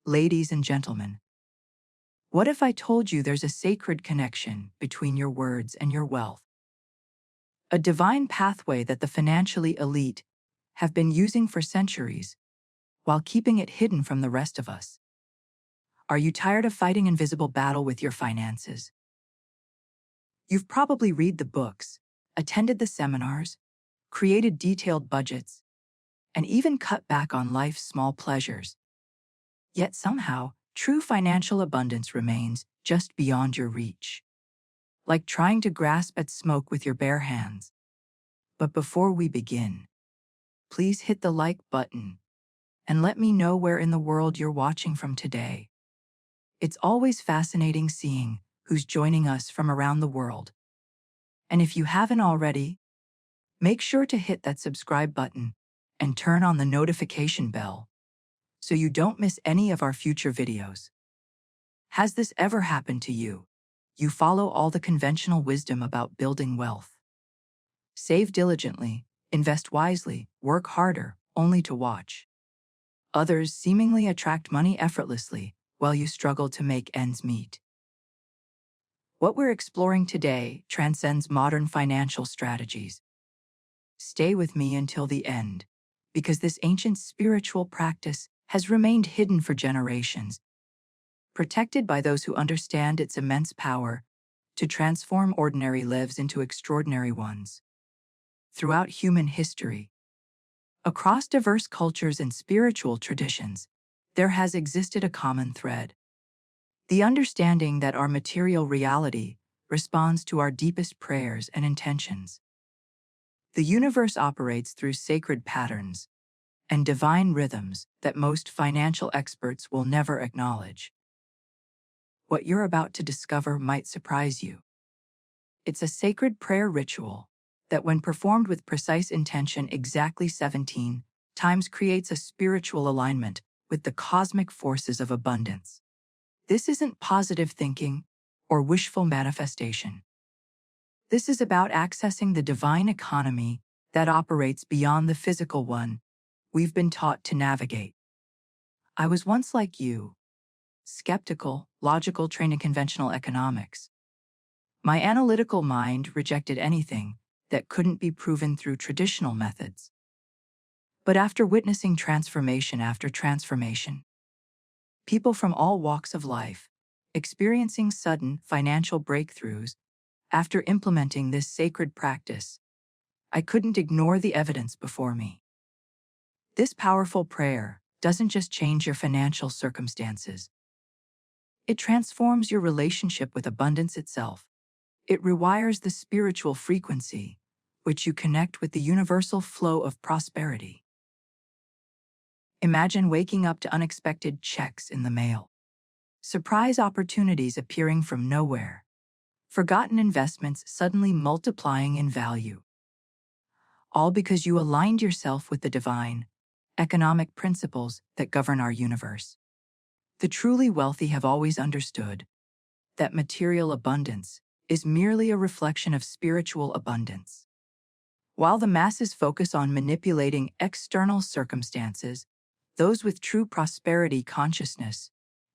Ladies and gentlemen, what if I told you there's a sacred connection between your words and your wealth? A divine pathway that the financially elite have been using for centuries while keeping it hidden from the rest of us. Are you tired of fighting invisible battle with your finances? You've probably read the books, attended the seminars, created detailed budgets, and even cut back on life's small pleasures. Yet somehow, true financial abundance remains just beyond your reach. Like trying to grasp at smoke with your bare hands. But before we begin, please hit the like button and let me know where in the world you're watching from today. It's always fascinating seeing who's joining us from around the world. And if you haven't already, make sure to hit that subscribe button and turn on the notification bell so you don't miss any of our future videos. Has this ever happened to you? You follow all the conventional wisdom about building wealth. Save diligently, invest wisely, work harder, only to watch others seemingly attract money effortlessly while you struggle to make ends meet. What we're exploring today transcends modern financial strategies. Stay with me until the end, because this ancient spiritual practice has remained hidden for generations, protected by those who understand its immense power to transform ordinary lives into extraordinary ones. Throughout human history, across diverse cultures and spiritual traditions, there has existed a common thread. The understanding that our material reality responds to our deepest prayers and intentions. The universe operates through sacred patterns and divine rhythms that most financial experts will never acknowledge. What you're about to discover might surprise you. It's a sacred prayer ritual that, when performed with precise intention exactly 17 times, creates a spiritual alignment with the cosmic forces of abundance. This isn't positive thinking or wishful manifestation. This is about accessing the divine economy that operates beyond the physical one we've been taught to navigate. I was once like you, skeptical, logical, trained in conventional economics. My analytical mind rejected anything that couldn't be proven through traditional methods. But after witnessing transformation after transformation, people from all walks of life experiencing sudden financial breakthroughs after implementing this sacred practice, I couldn't ignore the evidence before me. This powerful prayer doesn't just change your financial circumstances. It transforms your relationship with abundance itself. It rewires the spiritual frequency, which you connect with the universal flow of prosperity. Imagine waking up to unexpected checks in the mail, surprise opportunities appearing from nowhere, forgotten investments suddenly multiplying in value. All because you aligned yourself with the divine, economic principles that govern our universe. The truly wealthy have always understood that material abundance is merely a reflection of spiritual abundance. While the masses focus on manipulating external circumstances, those with true prosperity consciousness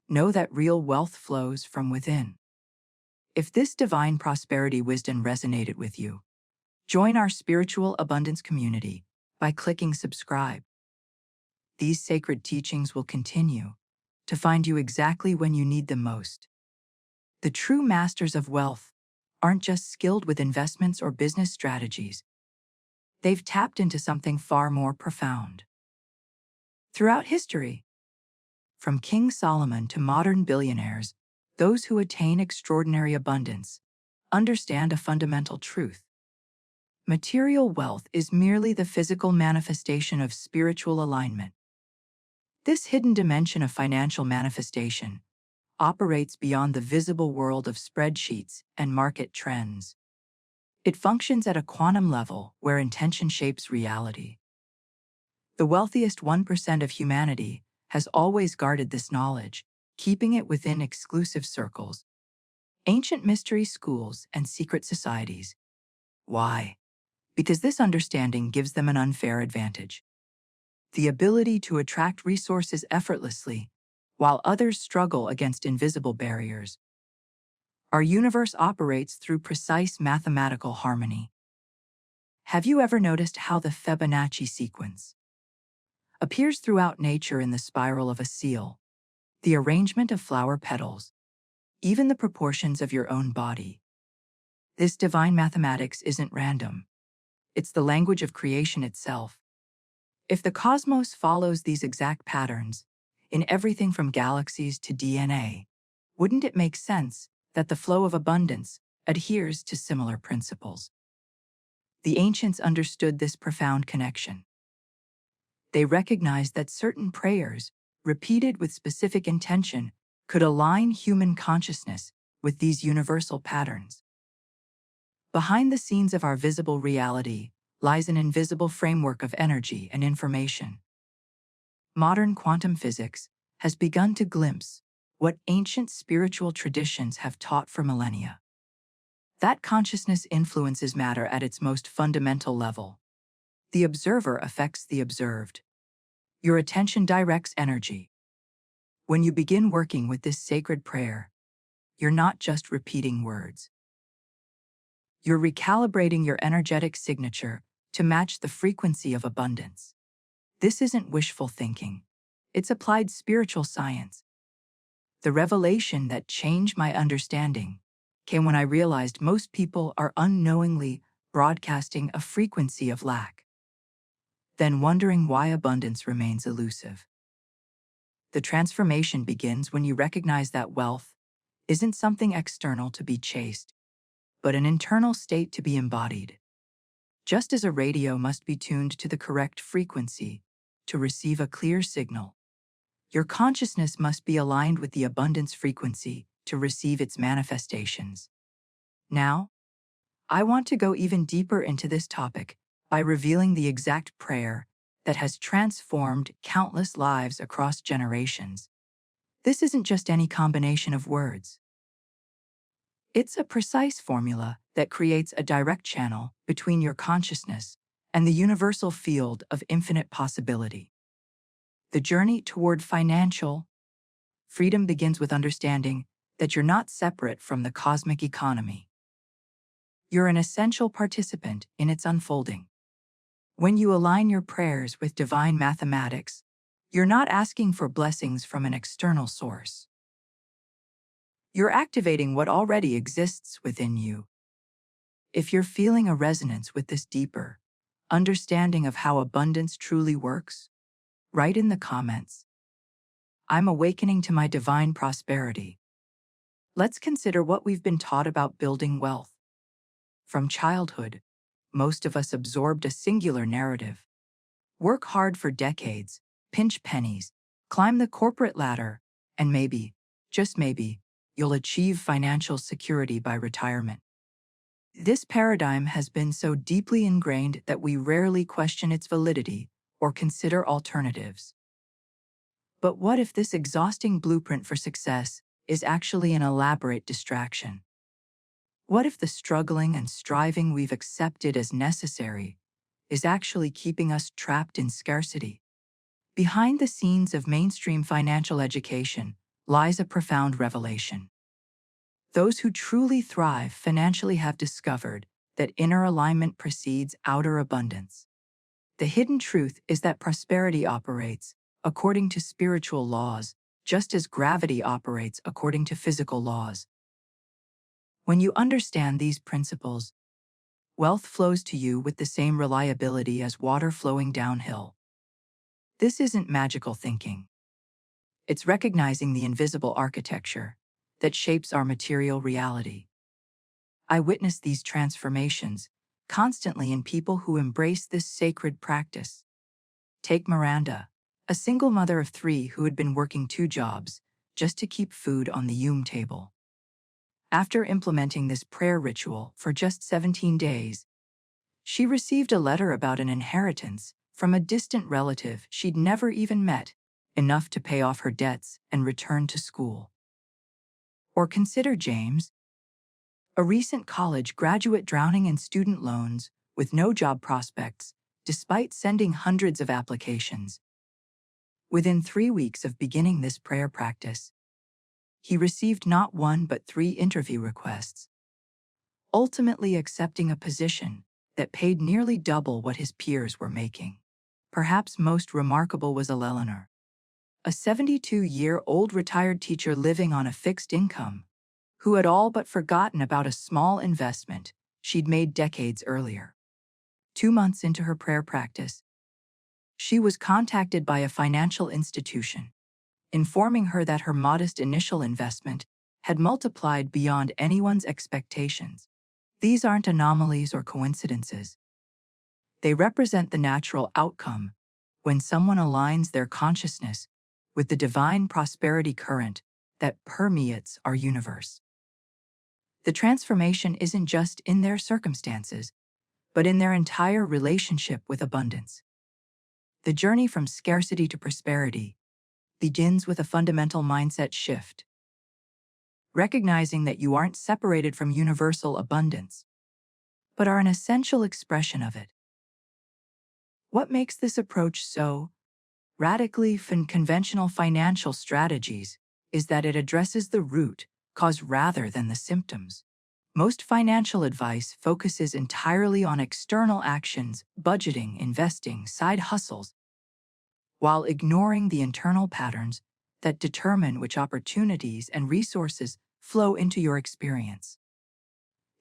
know that real wealth flows from within. If this divine prosperity wisdom resonated with you, join our spiritual abundance community by clicking subscribe. These sacred teachings will continue to find you exactly when you need them most. The true masters of wealth aren't just skilled with investments or business strategies. They've tapped into something far more profound. Throughout history, from King Solomon to modern billionaires, those who attain extraordinary abundance understand a fundamental truth. Material wealth is merely the physical manifestation of spiritual alignment. This hidden dimension of financial manifestation operates beyond the visible world of spreadsheets and market trends. It functions at a quantum level where intention shapes reality. The wealthiest 1% of humanity has always guarded this knowledge, keeping it within exclusive circles, ancient mystery schools, and secret societies. Why? Because this understanding gives them an unfair advantage. The ability to attract resources effortlessly while others struggle against invisible barriers. Our universe operates through precise mathematical harmony. Have you ever noticed how the Fibonacci sequence appears throughout nature in the spiral of a seal, the arrangement of flower petals, even the proportions of your own body? This divine mathematics isn't random. It's the language of creation itself. If the cosmos follows these exact patterns, in everything from galaxies to DNA, wouldn't it make sense that the flow of abundance adheres to similar principles? The ancients understood this profound connection. They recognized that certain prayers, repeated with specific intention, could align human consciousness with these universal patterns. Behind the scenes of our visible reality lies an invisible framework of energy and information. Modern quantum physics has begun to glimpse what ancient spiritual traditions have taught for millennia. That consciousness influences matter at its most fundamental level. The observer affects the observed. Your attention directs energy. When you begin working with this sacred prayer, you're not just repeating words. You're recalibrating your energetic signature to match the frequency of abundance. This isn't wishful thinking. It's applied spiritual science. The revelation that changed my understanding came when I realized most people are unknowingly broadcasting a frequency of lack, then wondering why abundance remains elusive. The transformation begins when you recognize that wealth isn't something external to be chased, but an internal state to be embodied. Just as a radio must be tuned to the correct frequency to receive a clear signal, your consciousness must be aligned with the abundance frequency to receive its manifestations. Now, I want to go even deeper into this topic by revealing the exact prayer that has transformed countless lives across generations. This isn't just any combination of words. It's a precise formula that creates a direct channel between your consciousness and the universal field of infinite possibility. The journey toward financial freedom begins with understanding that you're not separate from the cosmic economy. You're an essential participant in its unfolding. When you align your prayers with divine mathematics, you're not asking for blessings from an external source. You're activating what already exists within you. If you're feeling a resonance with this deeper understanding of how abundance truly works, write in the comments, "I'm awakening to my divine prosperity." Let's consider what we've been taught about building wealth. From childhood, most of us absorbed a singular narrative. Work hard for decades, pinch pennies, climb the corporate ladder, and maybe, just maybe, you'll achieve financial security by retirement. This paradigm has been so deeply ingrained that we rarely question its validity or consider alternatives. But what if this exhausting blueprint for success is actually an elaborate distraction? What if the struggling and striving we've accepted as necessary is actually keeping us trapped in scarcity? Behind the scenes of mainstream financial education lies a profound revelation. Those who truly thrive financially have discovered that inner alignment precedes outer abundance. The hidden truth is that prosperity operates according to spiritual laws, just as gravity operates according to physical laws. When you understand these principles, wealth flows to you with the same reliability as water flowing downhill. This isn't magical thinking. It's recognizing the invisible architecture that shapes our material reality. I witness these transformations constantly in people who embrace this sacred practice. Take Miranda, a single mother of 3 who had been working 2 jobs just to keep food on the table. After implementing this prayer ritual for just 17 days, she received a letter about an inheritance from a distant relative she'd never even met, enough to pay off her debts and return to school. Or consider James, a recent college graduate drowning in student loans with no job prospects, despite sending hundreds of applications. Within 3 weeks of beginning this prayer practice, he received not one but 3 interview requests, ultimately accepting a position that paid nearly double what his peers were making. Perhaps most remarkable was Eleanor, a 72-year-old retired teacher living on a fixed income, who had all but forgotten about a small investment she'd made decades earlier. 2 months into her prayer practice, she was contacted by a financial institution, informing her that her modest initial investment had multiplied beyond anyone's expectations. These aren't anomalies or coincidences. They represent the natural outcome when someone aligns their consciousness with the divine prosperity current that permeates our universe. The transformation isn't just in their circumstances, but in their entire relationship with abundance. The journey from scarcity to prosperity begins with a fundamental mindset shift, recognizing that you aren't separated from universal abundance, but are an essential expression of it. What makes this approach so radically from conventional financial strategies is that it addresses the root cause rather than the symptoms. Most financial advice focuses entirely on external actions, budgeting, investing, side hustles, while ignoring the internal patterns that determine which opportunities and resources flow into your experience.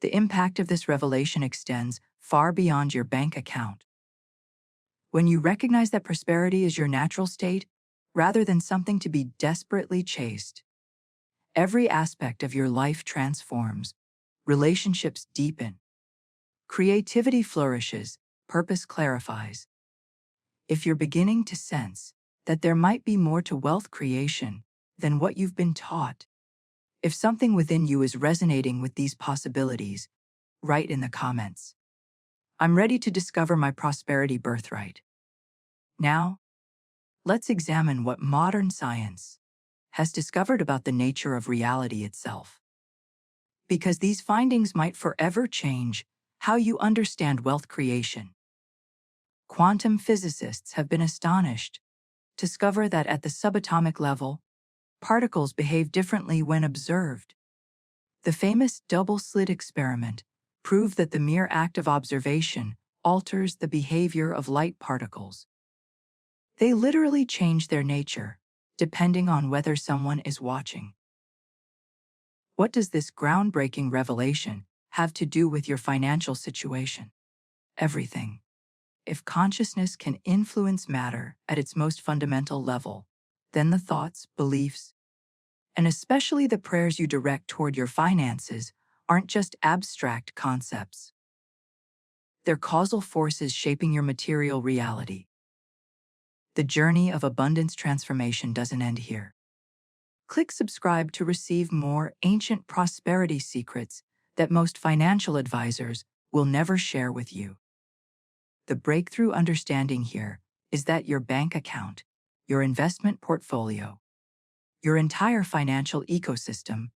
The impact of this revelation extends far beyond your bank account. When you recognize that prosperity is your natural state, rather than something to be desperately chased, every aspect of your life transforms, relationships deepen, creativity flourishes, purpose clarifies. If you're beginning to sense that there might be more to wealth creation than what you've been taught, if something within you is resonating with these possibilities, write in the comments. I'm ready to discover my prosperity birthright. Now, let's examine what modern science has discovered about the nature of reality itself. Because these findings might forever change how you understand wealth creation. Quantum physicists have been astonished to discover that at the subatomic level, particles behave differently when observed. The famous double-slit experiment proved that the mere act of observation alters the behavior of light particles. They literally change their nature, depending on whether someone is watching. What does this groundbreaking revelation have to do with your financial situation? Everything. If consciousness can influence matter at its most fundamental level, then the thoughts, beliefs, and especially the prayers you direct toward your finances aren't just abstract concepts. They're causal forces shaping your material reality. The journey of abundance transformation doesn't end here. Click subscribe to receive more ancient prosperity secrets that most financial advisors will never share with you. The breakthrough understanding here is that your bank account, your investment portfolio, your entire financial ecosystem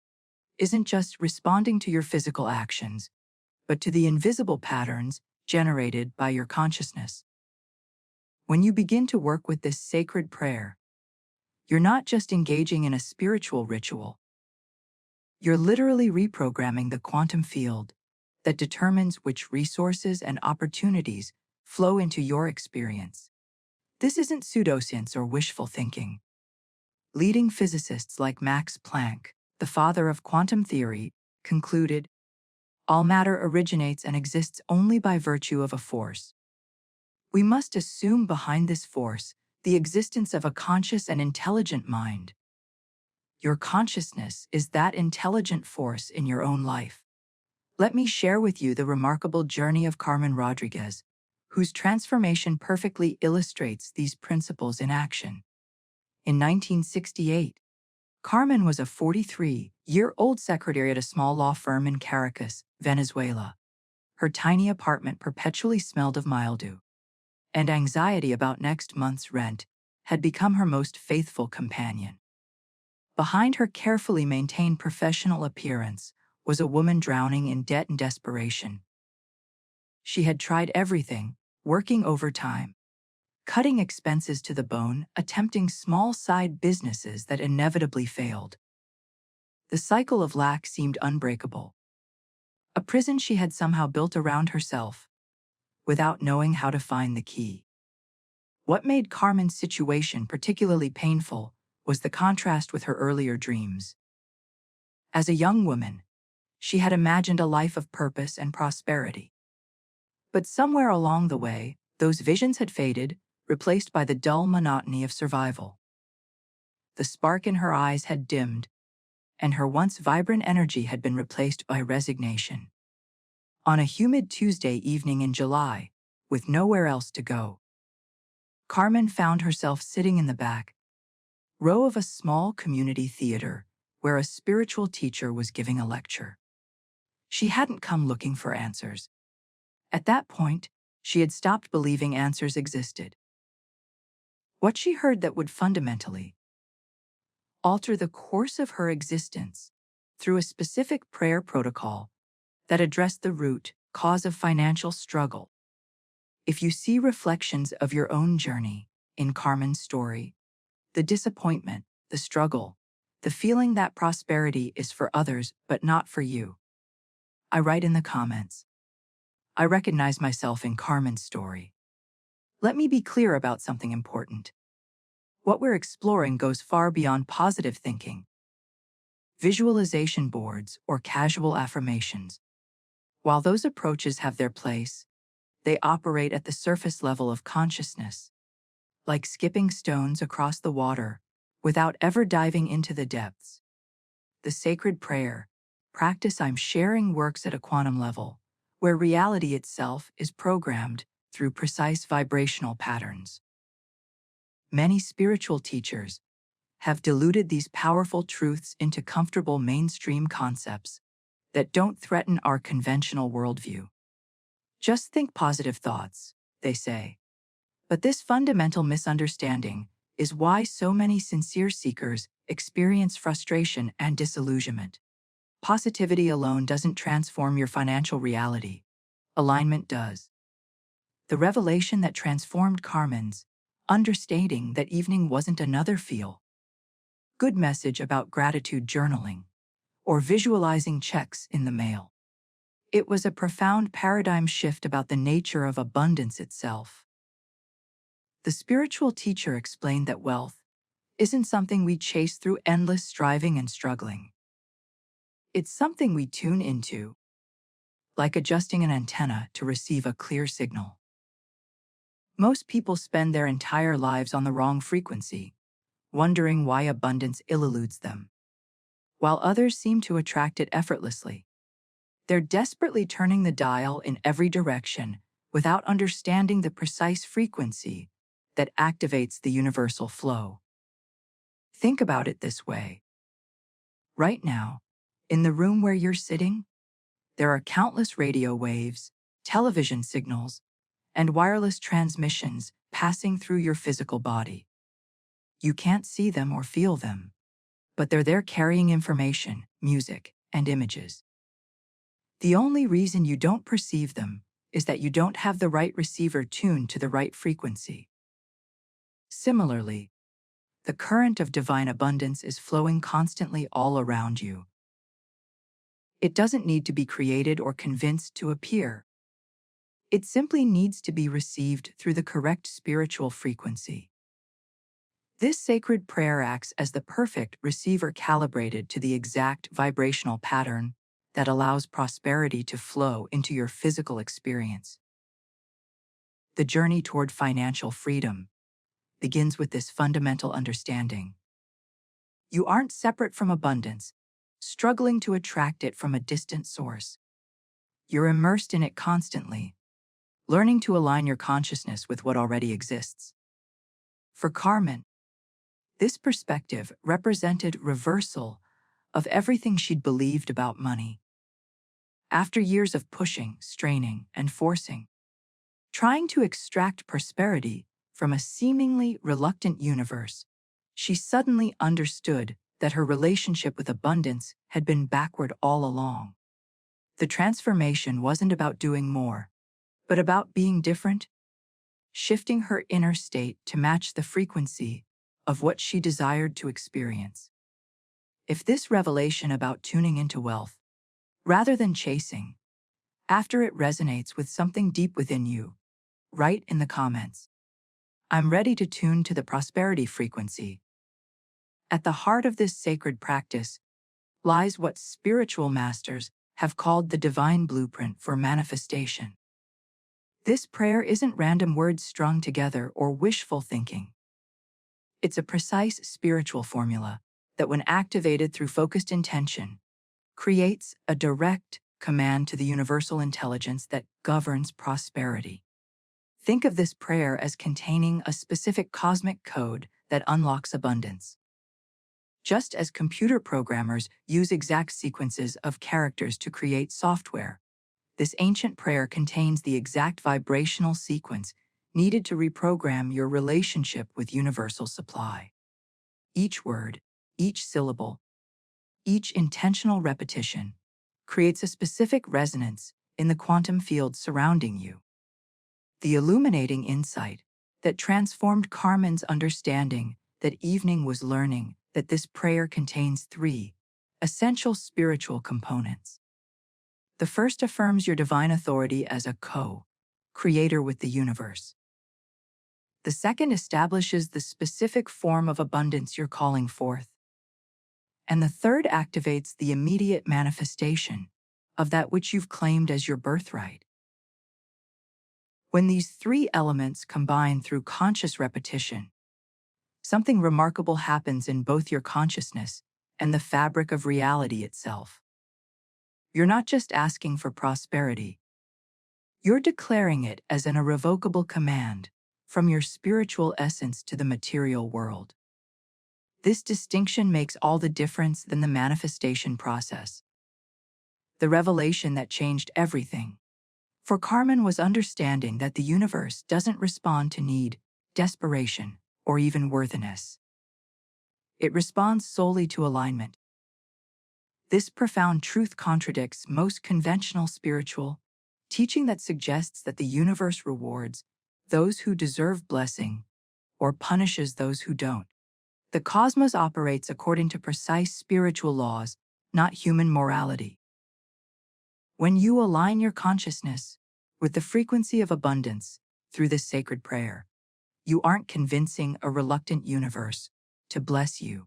isn't just responding to your physical actions, but to the invisible patterns generated by your consciousness. When you begin to work with this sacred prayer, you're not just engaging in a spiritual ritual. You're literally reprogramming the quantum field that determines which resources and opportunities flow into your experience. This isn't pseudoscience or wishful thinking. Leading physicists like Max Planck, the father of quantum theory, concluded, all matter originates and exists only by virtue of a force. We must assume behind this force the existence of a conscious and intelligent mind. Your consciousness is that intelligent force in your own life. Let me share with you the remarkable journey of Carmen Rodriguez, whose transformation perfectly illustrates these principles in action. In 1968, Carmen was a 43-year-old secretary at a small law firm in Caracas, Venezuela. Her tiny apartment perpetually smelled of mildew, and anxiety about next month's rent had become her most faithful companion. Behind her carefully maintained professional appearance was a woman drowning in debt and desperation. She had tried everything, working overtime, cutting expenses to the bone, attempting small side businesses that inevitably failed. The cycle of lack seemed unbreakable, a prison she had somehow built around herself, without knowing how to find the key. What made Carmen's situation particularly painful was the contrast with her earlier dreams. As a young woman, she had imagined a life of purpose and prosperity. But somewhere along the way, those visions had faded, replaced by the dull monotony of survival. The spark in her eyes had dimmed, and her once vibrant energy had been replaced by resignation. On a humid Tuesday evening in July, with nowhere else to go, Carmen found herself sitting in the back row of a small community theater where a spiritual teacher was giving a lecture. She hadn't come looking for answers. At that point, she had stopped believing answers existed. What she heard that would fundamentally alter the course of her existence through a specific prayer protocol that addressed the root cause of financial struggle. If you see reflections of your own journey in Carmen's story, the disappointment, the struggle, the feeling that prosperity is for others but not for you, I write in the comments. I recognize myself in Carmen's story. Let me be clear about something important. What we're exploring goes far beyond positive thinking, visualization boards, or casual affirmations. While those approaches have their place, they operate at the surface level of consciousness, like skipping stones across the water without ever diving into the depths. The sacred prayer practice I'm sharing works at a quantum level, where reality itself is programmed through precise vibrational patterns. Many spiritual teachers have diluted these powerful truths into comfortable mainstream concepts that don't threaten our conventional worldview. Just think positive thoughts, they say. But this fundamental misunderstanding is why so many sincere seekers experience frustration and disillusionment. Positivity alone doesn't transform your financial reality. Alignment does. The revelation that transformed Carmen's understating that evening wasn't another feel-good message about gratitude journaling or visualizing checks in the mail. It was a profound paradigm shift about the nature of abundance itself. The spiritual teacher explained that wealth isn't something we chase through endless striving and struggling. It's something we tune into, like adjusting an antenna to receive a clear signal. Most people spend their entire lives on the wrong frequency, wondering why abundance eludes them, while others seem to attract it effortlessly. They're desperately turning the dial in every direction without understanding the precise frequency that activates the universal flow. Think about it this way. Right now, in the room where you're sitting, there are countless radio waves, television signals, and wireless transmissions passing through your physical body. You can't see them or feel them, but they're there carrying information, music, and images. The only reason you don't perceive them is that you don't have the right receiver tuned to the right frequency. Similarly, the current of divine abundance is flowing constantly all around you. It doesn't need to be created or convinced to appear. It simply needs to be received through the correct spiritual frequency. This sacred prayer acts as the perfect receiver calibrated to the exact vibrational pattern that allows prosperity to flow into your physical experience. The journey toward financial freedom begins with this fundamental understanding. You aren't separate from abundance, struggling to attract it from a distant source. You're immersed in it constantly, learning to align your consciousness with what already exists. For Carmen, this perspective represented reversal of everything she'd believed about money. After years of pushing, straining, and forcing, trying to extract prosperity from a seemingly reluctant universe, she suddenly understood that her relationship with abundance had been backward all along. The transformation wasn't about doing more, but about being different. shifting her inner state to match the frequency of what she desired to experience. If this revelation about tuning into wealth, rather than chasing, after it resonates with something deep within you, write in the comments, "I'm ready to tune to the prosperity frequency." At the heart of this sacred practice lies what spiritual masters have called the divine blueprint for manifestation. This prayer isn't random words strung together or wishful thinking. It's a precise spiritual formula that, when activated through focused intention, creates a direct command to the universal intelligence that governs prosperity. Think of this prayer as containing a specific cosmic code that unlocks abundance. Just as computer programmers use exact sequences of characters to create software, this ancient prayer contains the exact vibrational sequence needed to reprogram your relationship with universal supply. Each word, each syllable, each intentional repetition creates a specific resonance in the quantum field surrounding you. The illuminating insight that transformed Carmen's understanding that evening was learning that this prayer contains three essential spiritual components. The first affirms your divine authority as a co-creator with the universe. The second establishes the specific form of abundance you're calling forth. And the third activates the immediate manifestation of that which you've claimed as your birthright. When these three elements combine through conscious repetition, something remarkable happens in both your consciousness and the fabric of reality itself. You're not just asking for prosperity. You're declaring it as an irrevocable command from your spiritual essence to the material world. This distinction makes all the difference in the manifestation process. The revelation that changed everything for Carmen was understanding that the universe doesn't respond to need, desperation, or even worthiness. It responds solely to alignment. This profound truth contradicts most conventional spiritual teaching that suggests that the universe rewards those who deserve blessing or punishes those who don't. The cosmos operates according to precise spiritual laws, not human morality. When you align your consciousness with the frequency of abundance through this sacred prayer, you aren't convincing a reluctant universe to bless you.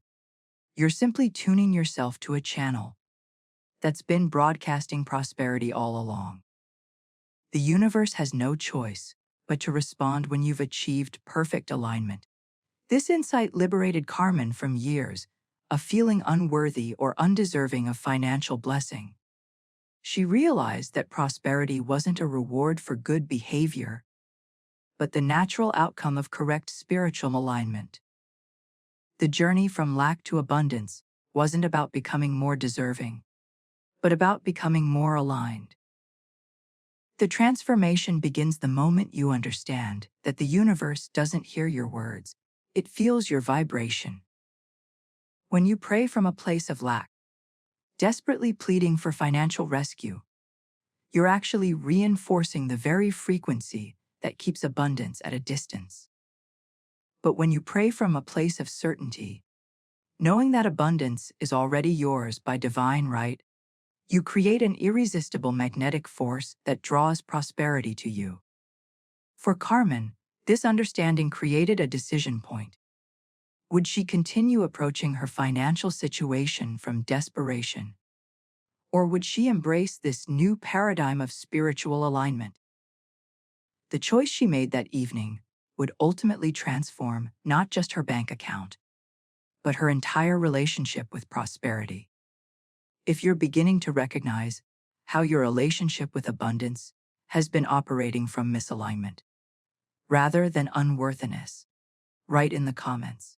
You're simply tuning yourself to a channel that's been broadcasting prosperity all along. The universe has no choice but to respond when you've achieved perfect alignment. This insight liberated Carmen from years of feeling unworthy or undeserving of financial blessing. She realized that prosperity wasn't a reward for good behavior, but the natural outcome of correct spiritual alignment. The journey from lack to abundance wasn't about becoming more deserving, but about becoming more aligned. The transformation begins the moment you understand that the universe doesn't hear your words, it feels your vibration. When you pray from a place of lack, desperately pleading for financial rescue, you're actually reinforcing the very frequency that keeps abundance at a distance. But when you pray from a place of certainty, knowing that abundance is already yours by divine right, you create an irresistible magnetic force that draws prosperity to you. For Carmen, this understanding created a decision point. Would she continue approaching her financial situation from desperation? Or would she embrace this new paradigm of spiritual alignment? The choice she made that evening would ultimately transform not just her bank account, but her entire relationship with prosperity. If you're beginning to recognize how your relationship with abundance has been operating from misalignment, rather than unworthiness, write in the comments,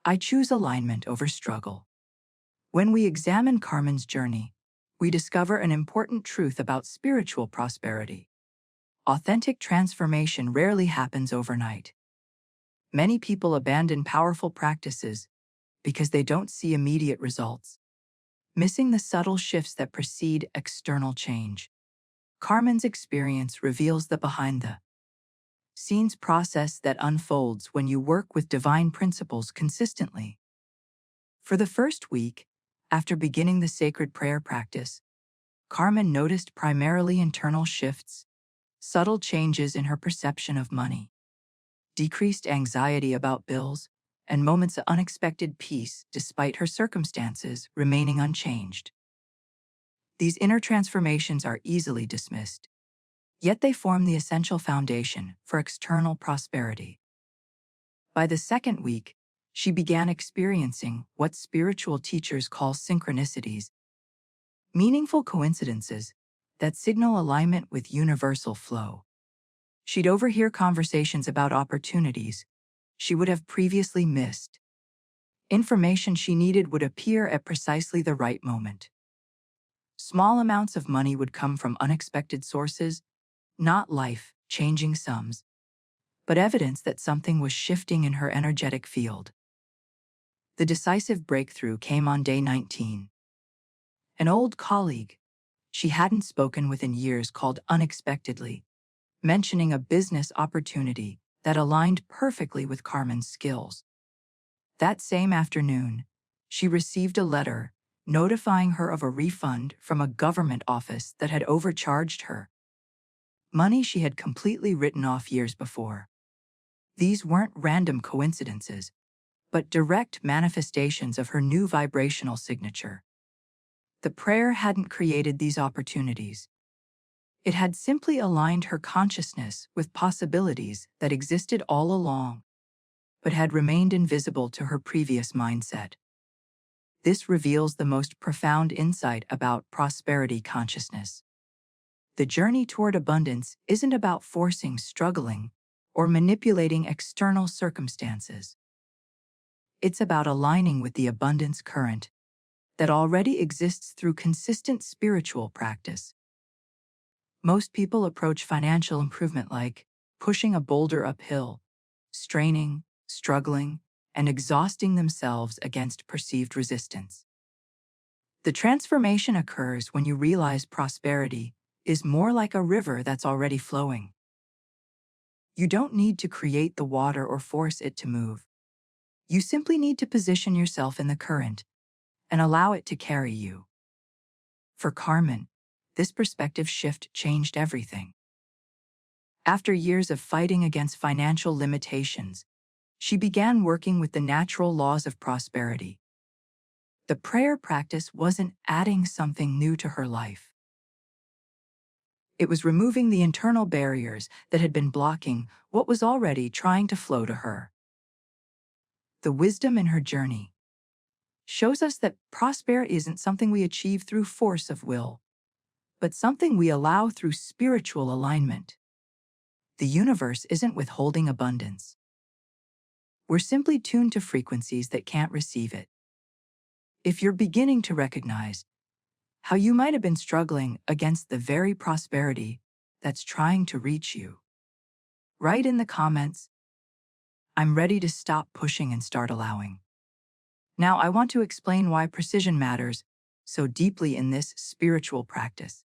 "I choose alignment over struggle." When we examine Carmen's journey, we discover an important truth about spiritual prosperity. Authentic transformation rarely happens overnight. Many people abandon powerful practices because they don't see immediate results, missing the subtle shifts that precede external change. Carmen's experience reveals that behind the Scenes process that unfolds when you work with divine principles consistently. For the first week, after beginning the sacred prayer practice, Carmen noticed primarily internal shifts, subtle changes in her perception of money, decreased anxiety about bills, and moments of unexpected peace despite her circumstances remaining unchanged. These inner transformations are easily dismissed, yet they form the essential foundation for external prosperity. By the second week, she began experiencing what spiritual teachers call synchronicities, meaningful coincidences that signal alignment with universal flow. She'd overhear conversations about opportunities she would have previously missed. Information she needed would appear at precisely the right moment. Small amounts of money would come from unexpected sources, not life-changing sums, but evidence that something was shifting in her energetic field. The decisive breakthrough came on day 19. An old colleague she hadn't spoken with in years called unexpectedly, mentioning a business opportunity that aligned perfectly with Carmen's skills. That same afternoon, she received a letter notifying her of a refund from a government office that had overcharged her. Money she had completely written off years before. These weren't random coincidences, but direct manifestations of her new vibrational signature. The prayer hadn't created these opportunities. It had simply aligned her consciousness with possibilities that existed all along, but had remained invisible to her previous mindset. This reveals the most profound insight about prosperity consciousness. The journey toward abundance isn't about forcing, struggling, or manipulating external circumstances. It's about aligning with the abundance current that already exists through consistent spiritual practice. Most people approach financial improvement like pushing a boulder uphill, straining, struggling, and exhausting themselves against perceived resistance. The transformation occurs when you realize prosperity is more like a river that's already flowing. You don't need to create the water or force it to move. You simply need to position yourself in the current and allow it to carry you. For Carmen, this perspective shift changed everything. After years of fighting against financial limitations, she began working with the natural laws of prosperity. The prayer practice wasn't adding something new to her life. It was removing the internal barriers that had been blocking what was already trying to flow to her. The wisdom in her journey shows us that prosperity isn't something we achieve through force of will, but something we allow through spiritual alignment. The universe isn't withholding abundance. We're simply tuned to frequencies that can't receive it. If you're beginning to recognize how you might have been struggling against the very prosperity that's trying to reach you, write in the comments, "I'm ready to stop pushing and start allowing." Now I want to explain why precision matters so deeply in this spiritual practice.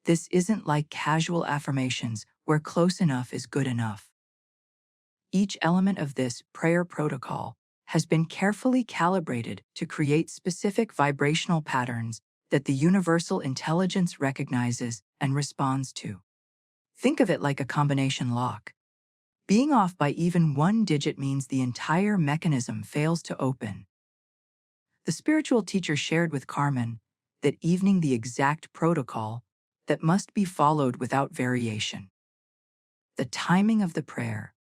This isn't like casual affirmations where close enough is good enough. Each element of this prayer protocol has been carefully calibrated to create specific vibrational patterns that the universal intelligence recognizes and responds to. Think of it like a combination lock. Being off by even one digit means the entire mechanism fails to open. The spiritual teacher shared with Carmen that evening the exact protocol that must be followed without variation. The timing of the prayer,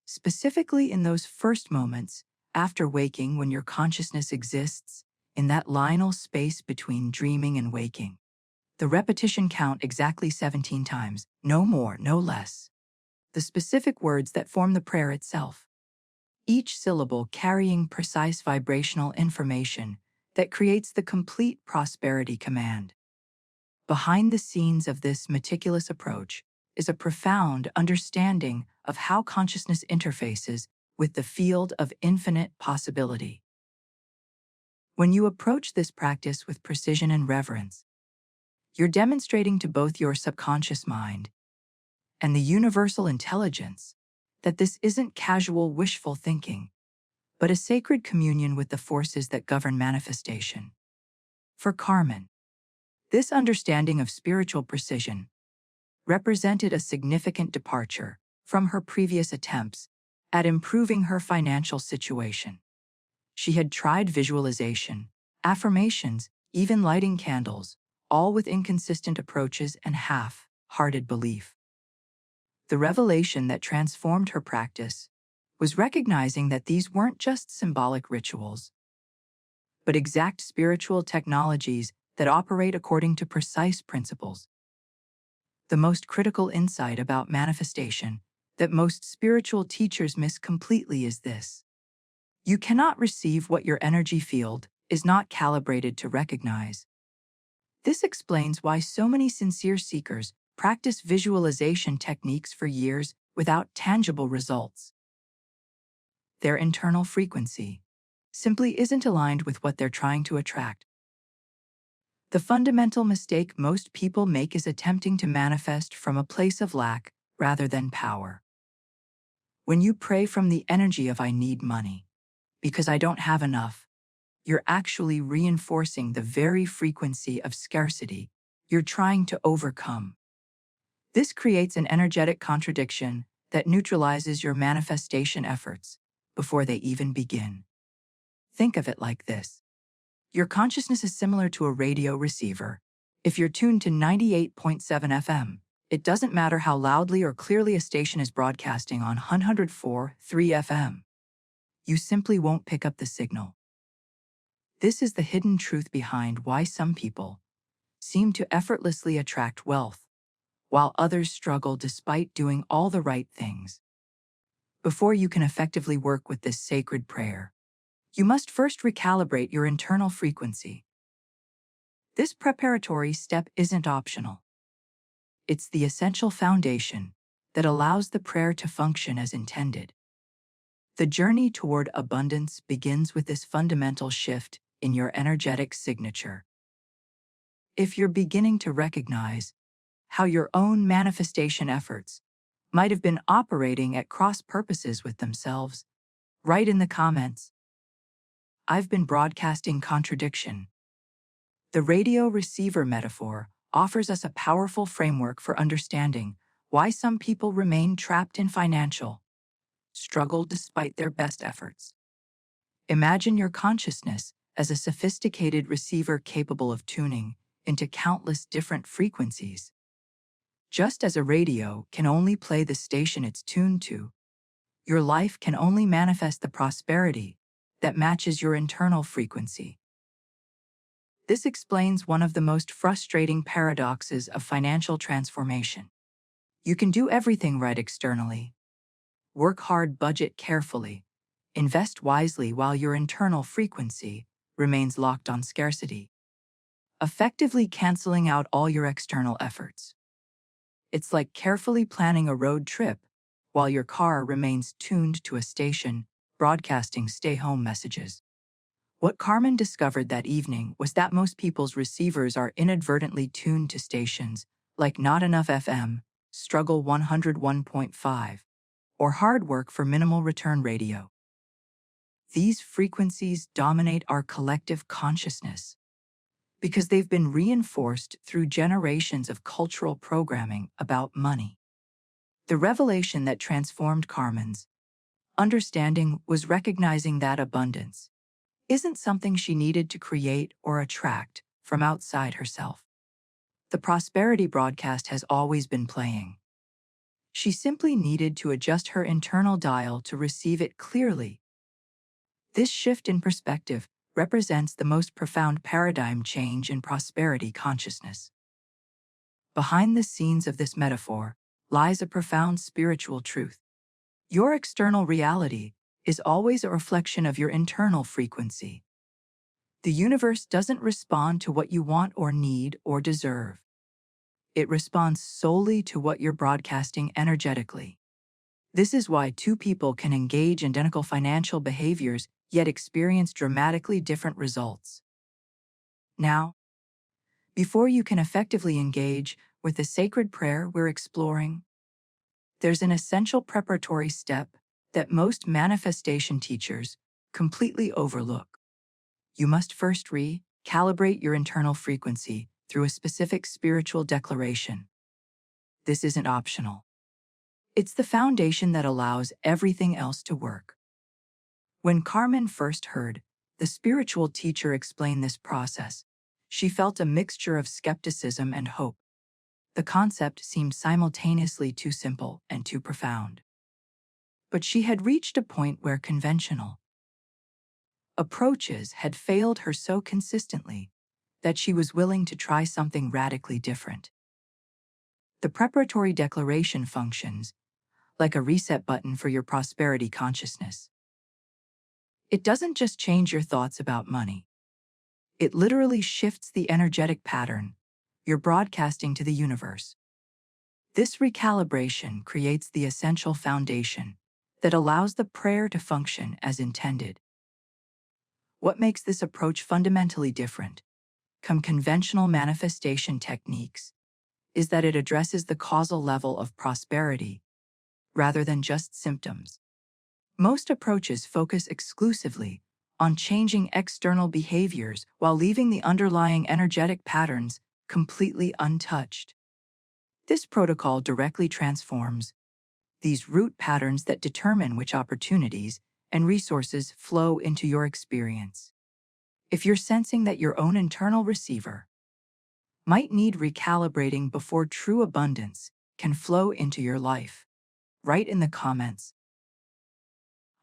specifically in those first moments after waking when your consciousness exists in that liminal space between dreaming and waking. The repetition count exactly 17 times, no more, no less. The specific words that form the prayer itself. Each syllable carrying precise vibrational information that creates the complete prosperity command. Behind the scenes of this meticulous approach is a profound understanding of how consciousness interfaces with the field of infinite possibility. When you approach this practice with precision and reverence, you're demonstrating to both your subconscious mind and the universal intelligence that this isn't casual wishful thinking, but a sacred communion with the forces that govern manifestation. For Carmen, this understanding of spiritual precision represented a significant departure from her previous attempts at improving her financial situation. She had tried visualization, affirmations, even lighting candles, all with inconsistent approaches and half-hearted belief. The revelation that transformed her practice was recognizing that these weren't just symbolic rituals, but exact spiritual technologies that operate according to precise principles. The most critical insight about manifestation that most spiritual teachers miss completely is this: you cannot receive what your energy field is not calibrated to recognize. This explains why so many sincere seekers practice visualization techniques for years without tangible results. Their internal frequency simply isn't aligned with what they're trying to attract. The fundamental mistake most people make is attempting to manifest from a place of lack rather than power. When you pray from the energy of "I need money because I don't have enough," you're actually reinforcing the very frequency of scarcity you're trying to overcome. This creates an energetic contradiction that neutralizes your manifestation efforts before they even begin. Think of it like this: your consciousness is similar to a radio receiver. If you're tuned to 98.7 FM, it doesn't matter how loudly or clearly a station is broadcasting on 104.3 FM. You simply won't pick up the signal. This is the hidden truth behind why some people seem to effortlessly attract wealth, while others struggle despite doing all the right things. Before you can effectively work with this sacred prayer, you must first recalibrate your internal frequency. This preparatory step isn't optional. It's the essential foundation that allows the prayer to function as intended. The journey toward abundance begins with this fundamental shift in your energetic signature. If you're beginning to recognize how your own manifestation efforts might have been operating at cross purposes with themselves, write in the comments, "I've been broadcasting contradiction." The radio receiver metaphor offers us a powerful framework for understanding why some people remain trapped in financial struggle despite their best efforts. Imagine your consciousness as a sophisticated receiver capable of tuning into countless different frequencies. Just as a radio can only play the station it's tuned to, your life can only manifest the prosperity that matches your internal frequency. This explains one of the most frustrating paradoxes of financial transformation. You can do everything right externally, work hard, budget carefully, invest wisely while your internal frequency remains locked on scarcity, effectively canceling out all your external efforts. It's like carefully planning a road trip while your car remains tuned to a station broadcasting stay-home messages. What Carmen discovered that evening was that most people's receivers are inadvertently tuned to stations like Not Enough FM, Struggle 101.5, or Hard Work for Minimal Return Radio. These frequencies dominate our collective consciousness because they've been reinforced through generations of cultural programming about money. The revelation that transformed Carmen's understanding was recognizing that abundance isn't something she needed to create or attract from outside herself. The prosperity broadcast has always been playing. She simply needed to adjust her internal dial to receive it clearly. This shift in perspective represents the most profound paradigm change in prosperity consciousness. Behind the scenes of this metaphor lies a profound spiritual truth. Your external reality is always a reflection of your internal frequency. The universe doesn't respond to what you want or need or deserve. It responds solely to what you're broadcasting energetically. This is why two people can engage in identical financial behaviors yet experience dramatically different results. Now, before you can effectively engage with the sacred prayer we're exploring, There's an essential preparatory step that most manifestation teachers completely overlook. You must first recalibrate your internal frequency through a specific spiritual declaration. This isn't optional. It's the foundation that allows everything else to work. When Carmen first heard the spiritual teacher explain this process, she felt a mixture of skepticism and hope. The concept seemed simultaneously too simple and too profound. But she had reached a point where conventional approaches had failed her so consistently that she was willing to try something radically different. The preparatory declaration functions like a reset button for your prosperity consciousness. It doesn't just change your thoughts about money. It literally shifts the energetic pattern you're broadcasting to the universe. This recalibration creates the essential foundation that allows the prayer to function as intended. What makes this approach fundamentally different from conventional manifestation techniques is that it addresses the causal level of prosperity rather than just symptoms. Most approaches focus exclusively on changing external behaviors while leaving the underlying energetic patterns completely untouched. This protocol directly transforms these root patterns that determine which opportunities and resources flow into your experience. If you're sensing that your own internal receiver might need recalibrating before true abundance can flow into your life, write in the comments,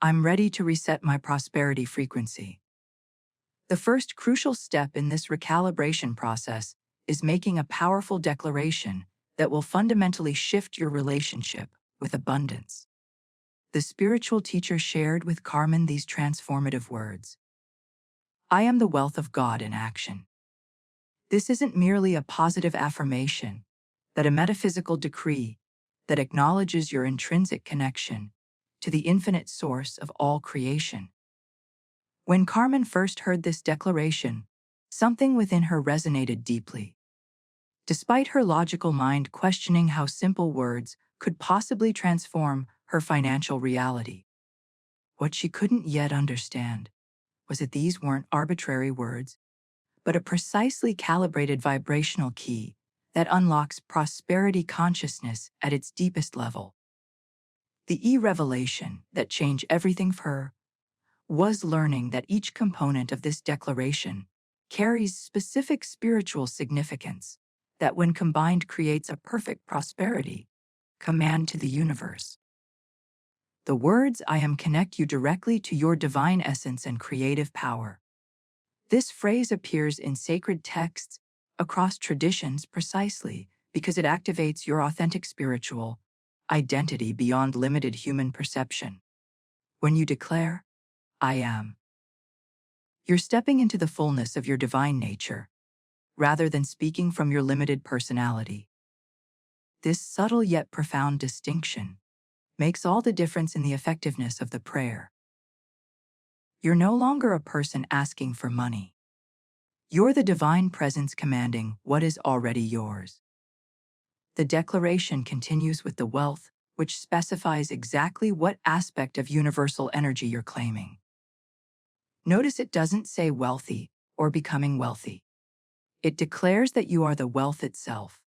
"I'm ready to reset my prosperity frequency." The first crucial step in this recalibration process is making a powerful declaration that will fundamentally shift your relationship with abundance. The spiritual teacher shared with Carmen these transformative words: "I am the wealth of God in action." This isn't merely a positive affirmation, but a metaphysical decree that acknowledges your intrinsic connection to the infinite source of all creation. When Carmen first heard this declaration, something within her resonated deeply. Despite her logical mind questioning how simple words could possibly transform her financial reality, what she couldn't yet understand was that these weren't arbitrary words, but a precisely calibrated vibrational key that unlocks prosperity consciousness at its deepest level. The revelation that changed everything for her was learning that each component of this declaration carries specific spiritual significance that, when combined, creates a perfect prosperity command to the universe. The words "I am" connect you directly to your divine essence and creative power. This phrase appears in sacred texts across traditions precisely because it activates your authentic spiritual identity beyond limited human perception. When you declare, "I am," you're stepping into the fullness of your divine nature, rather than speaking from your limited personality. This subtle yet profound distinction makes all the difference in the effectiveness of the prayer. You're no longer a person asking for money. You're the divine presence commanding what is already yours. The declaration continues with the wealth, which specifies exactly what aspect of universal energy you're claiming. Notice it doesn't say wealthy or becoming wealthy. It declares that you are the wealth itself.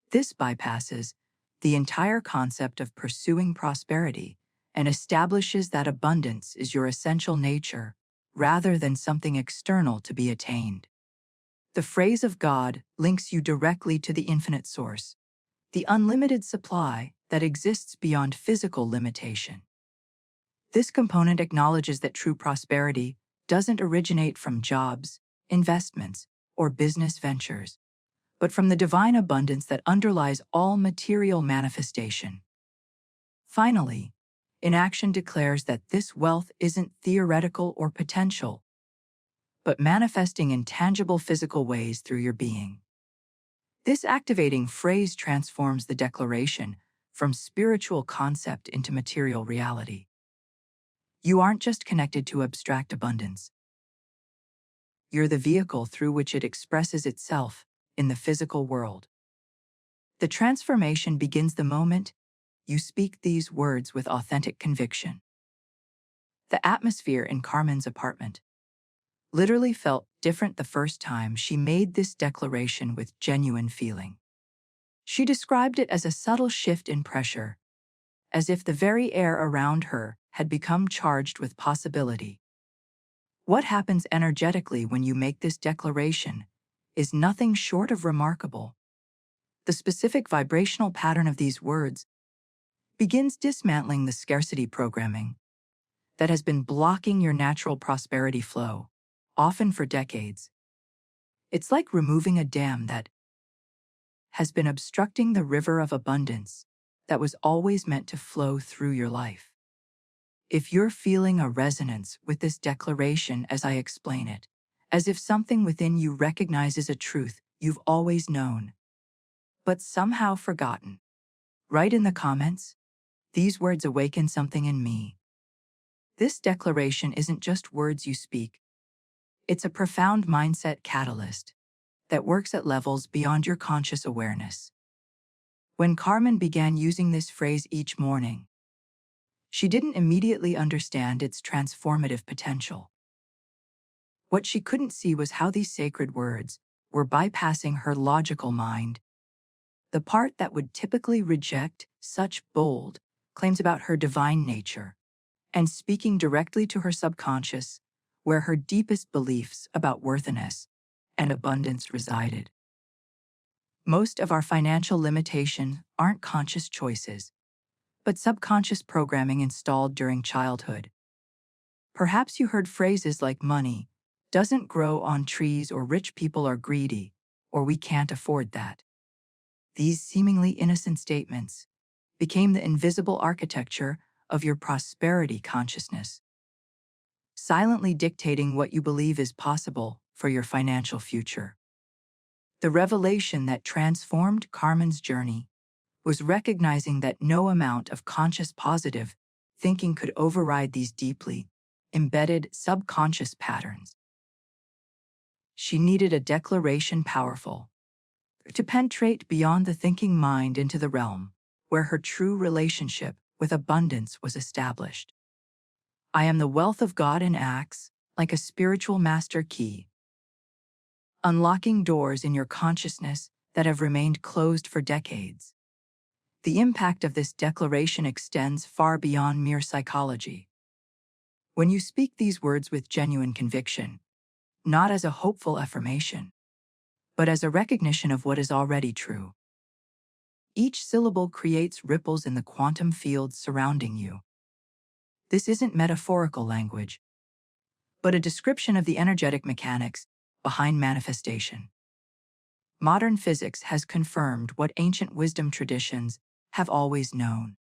This bypasses the entire concept of pursuing prosperity and establishes that abundance is your essential nature rather than something external to be attained. The phrase of God links you directly to the infinite source, the unlimited supply that exists beyond physical limitation. This component acknowledges that true prosperity doesn't originate from jobs, investments, or business ventures, but from the divine abundance that underlies all material manifestation. Finally, inaction declares that this wealth isn't theoretical or potential, but manifesting in tangible physical ways through your being. This activating phrase transforms the declaration from spiritual concept into material reality. You aren't just connected to abstract abundance. You're the vehicle through which it expresses itself in the physical world. The transformation begins the moment you speak these words with authentic conviction. The atmosphere in Carmen's apartment literally felt different the first time she made this declaration with genuine feeling. She described it as a subtle shift in pressure, as if the very air around her had become charged with possibility. What happens energetically when you make this declaration is nothing short of remarkable. The specific vibrational pattern of these words begins dismantling the scarcity programming that has been blocking your natural prosperity flow, often for decades. It's like removing a dam that has been obstructing the river of abundance that was always meant to flow through your life. If you're feeling a resonance with this declaration as I explain it, as if something within you recognizes a truth you've always known, but somehow forgotten, write in the comments, "These words awaken something in me." This declaration isn't just words you speak. It's a profound mindset catalyst that works at levels beyond your conscious awareness. When Carmen began using this phrase each morning, she didn't immediately understand its transformative potential. What she couldn't see was how these sacred words were bypassing her logical mind, the part that would typically reject such bold claims about her divine nature, and speaking directly to her subconscious, where her deepest beliefs about worthiness and abundance resided. Most of our financial limitations aren't conscious choices, but subconscious programming installed during childhood. Perhaps you heard phrases like money doesn't grow on trees, or rich people are greedy, or we can't afford that. These seemingly innocent statements became the invisible architecture of your prosperity consciousness, silently dictating what you believe is possible for your financial future. The revelation that transformed Carmen's journey was recognizing that no amount of conscious positive thinking could override these deeply embedded subconscious patterns. She needed a declaration powerful to penetrate beyond the thinking mind into the realm where her true relationship with abundance was established. I am the wealth of God in acts, like a spiritual master key, unlocking doors in your consciousness that have remained closed for decades. The impact of this declaration extends far beyond mere psychology. When you speak these words with genuine conviction, not as a hopeful affirmation, but as a recognition of what is already true, each syllable creates ripples in the quantum fields surrounding you. This isn't metaphorical language, but a description of the energetic mechanics behind manifestation. Modern physics has confirmed what ancient wisdom traditions have always known,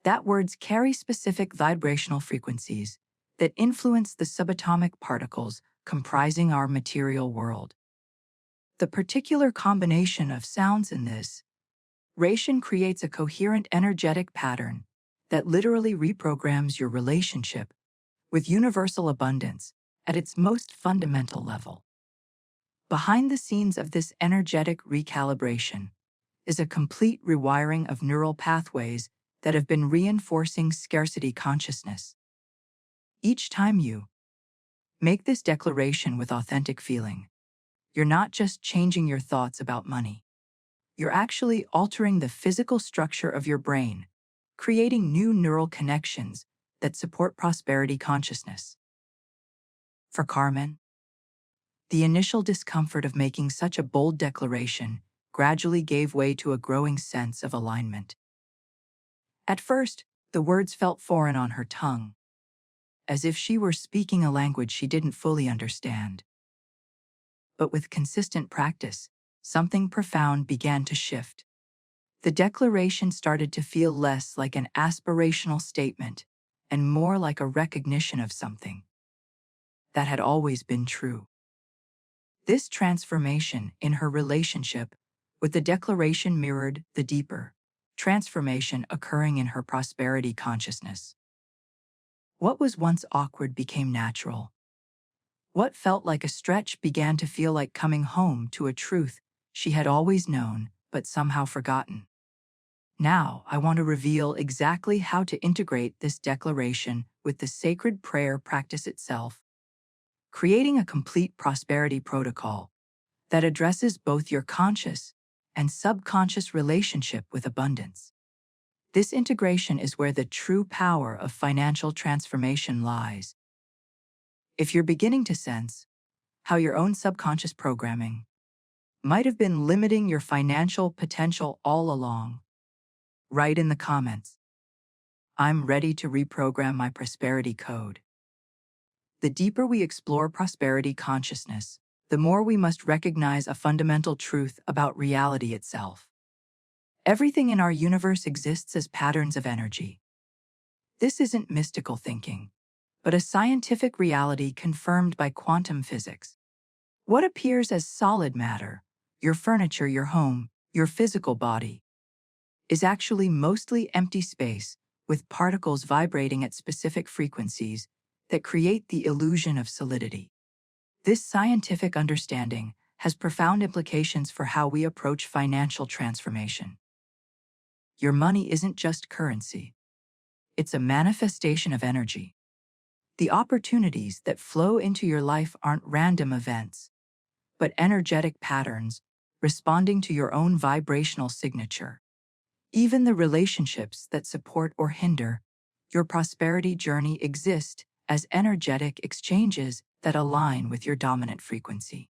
that words carry specific vibrational frequencies that influence the subatomic particles comprising our material world. The particular combination of sounds in this ration creates a coherent energetic pattern that literally reprograms your relationship with universal abundance at its most fundamental level. Behind the scenes of this energetic recalibration is a complete rewiring of neural pathways that have been reinforcing scarcity consciousness. Each time you make this declaration with authentic feeling, you're not just changing your thoughts about money. You're actually altering the physical structure of your brain, creating new neural connections that support prosperity consciousness. For Carmen, the initial discomfort of making such a bold declaration gradually gave way to a growing sense of alignment. At first, the words felt foreign on her tongue, as if she were speaking a language she didn't fully understand. But with consistent practice, something profound began to shift. The declaration started to feel less like an aspirational statement and more like a recognition of something that had always been true. This transformation in her relationship with the declaration mirrored the deeper transformation occurring in her prosperity consciousness. What was once awkward became natural. What felt like a stretch began to feel like coming home to a truth she had always known but somehow forgotten. Now, I want to reveal exactly how to integrate this declaration with the sacred prayer practice itself, creating a complete prosperity protocol that addresses both your conscious and subconscious relationship with abundance. This integration is where the true power of financial transformation lies. If you're beginning to sense how your own subconscious programming might have been limiting your financial potential all along, write in the comments, "I'm ready to reprogram my prosperity code." The deeper we explore prosperity consciousness, the more we must recognize a fundamental truth about reality itself. Everything in our universe exists as patterns of energy. This isn't mystical thinking, but a scientific reality confirmed by quantum physics. What appears as solid matter, your furniture, your home, your physical body, is actually mostly empty space with particles vibrating at specific frequencies that create the illusion of solidity. This scientific understanding has profound implications for how we approach financial transformation. Your money isn't just currency. It's a manifestation of energy. The opportunities that flow into your life aren't random events, but energetic patterns responding to your own vibrational signature. Even the relationships that support or hinder your prosperity journey exist as energetic exchanges that align with your dominant frequency.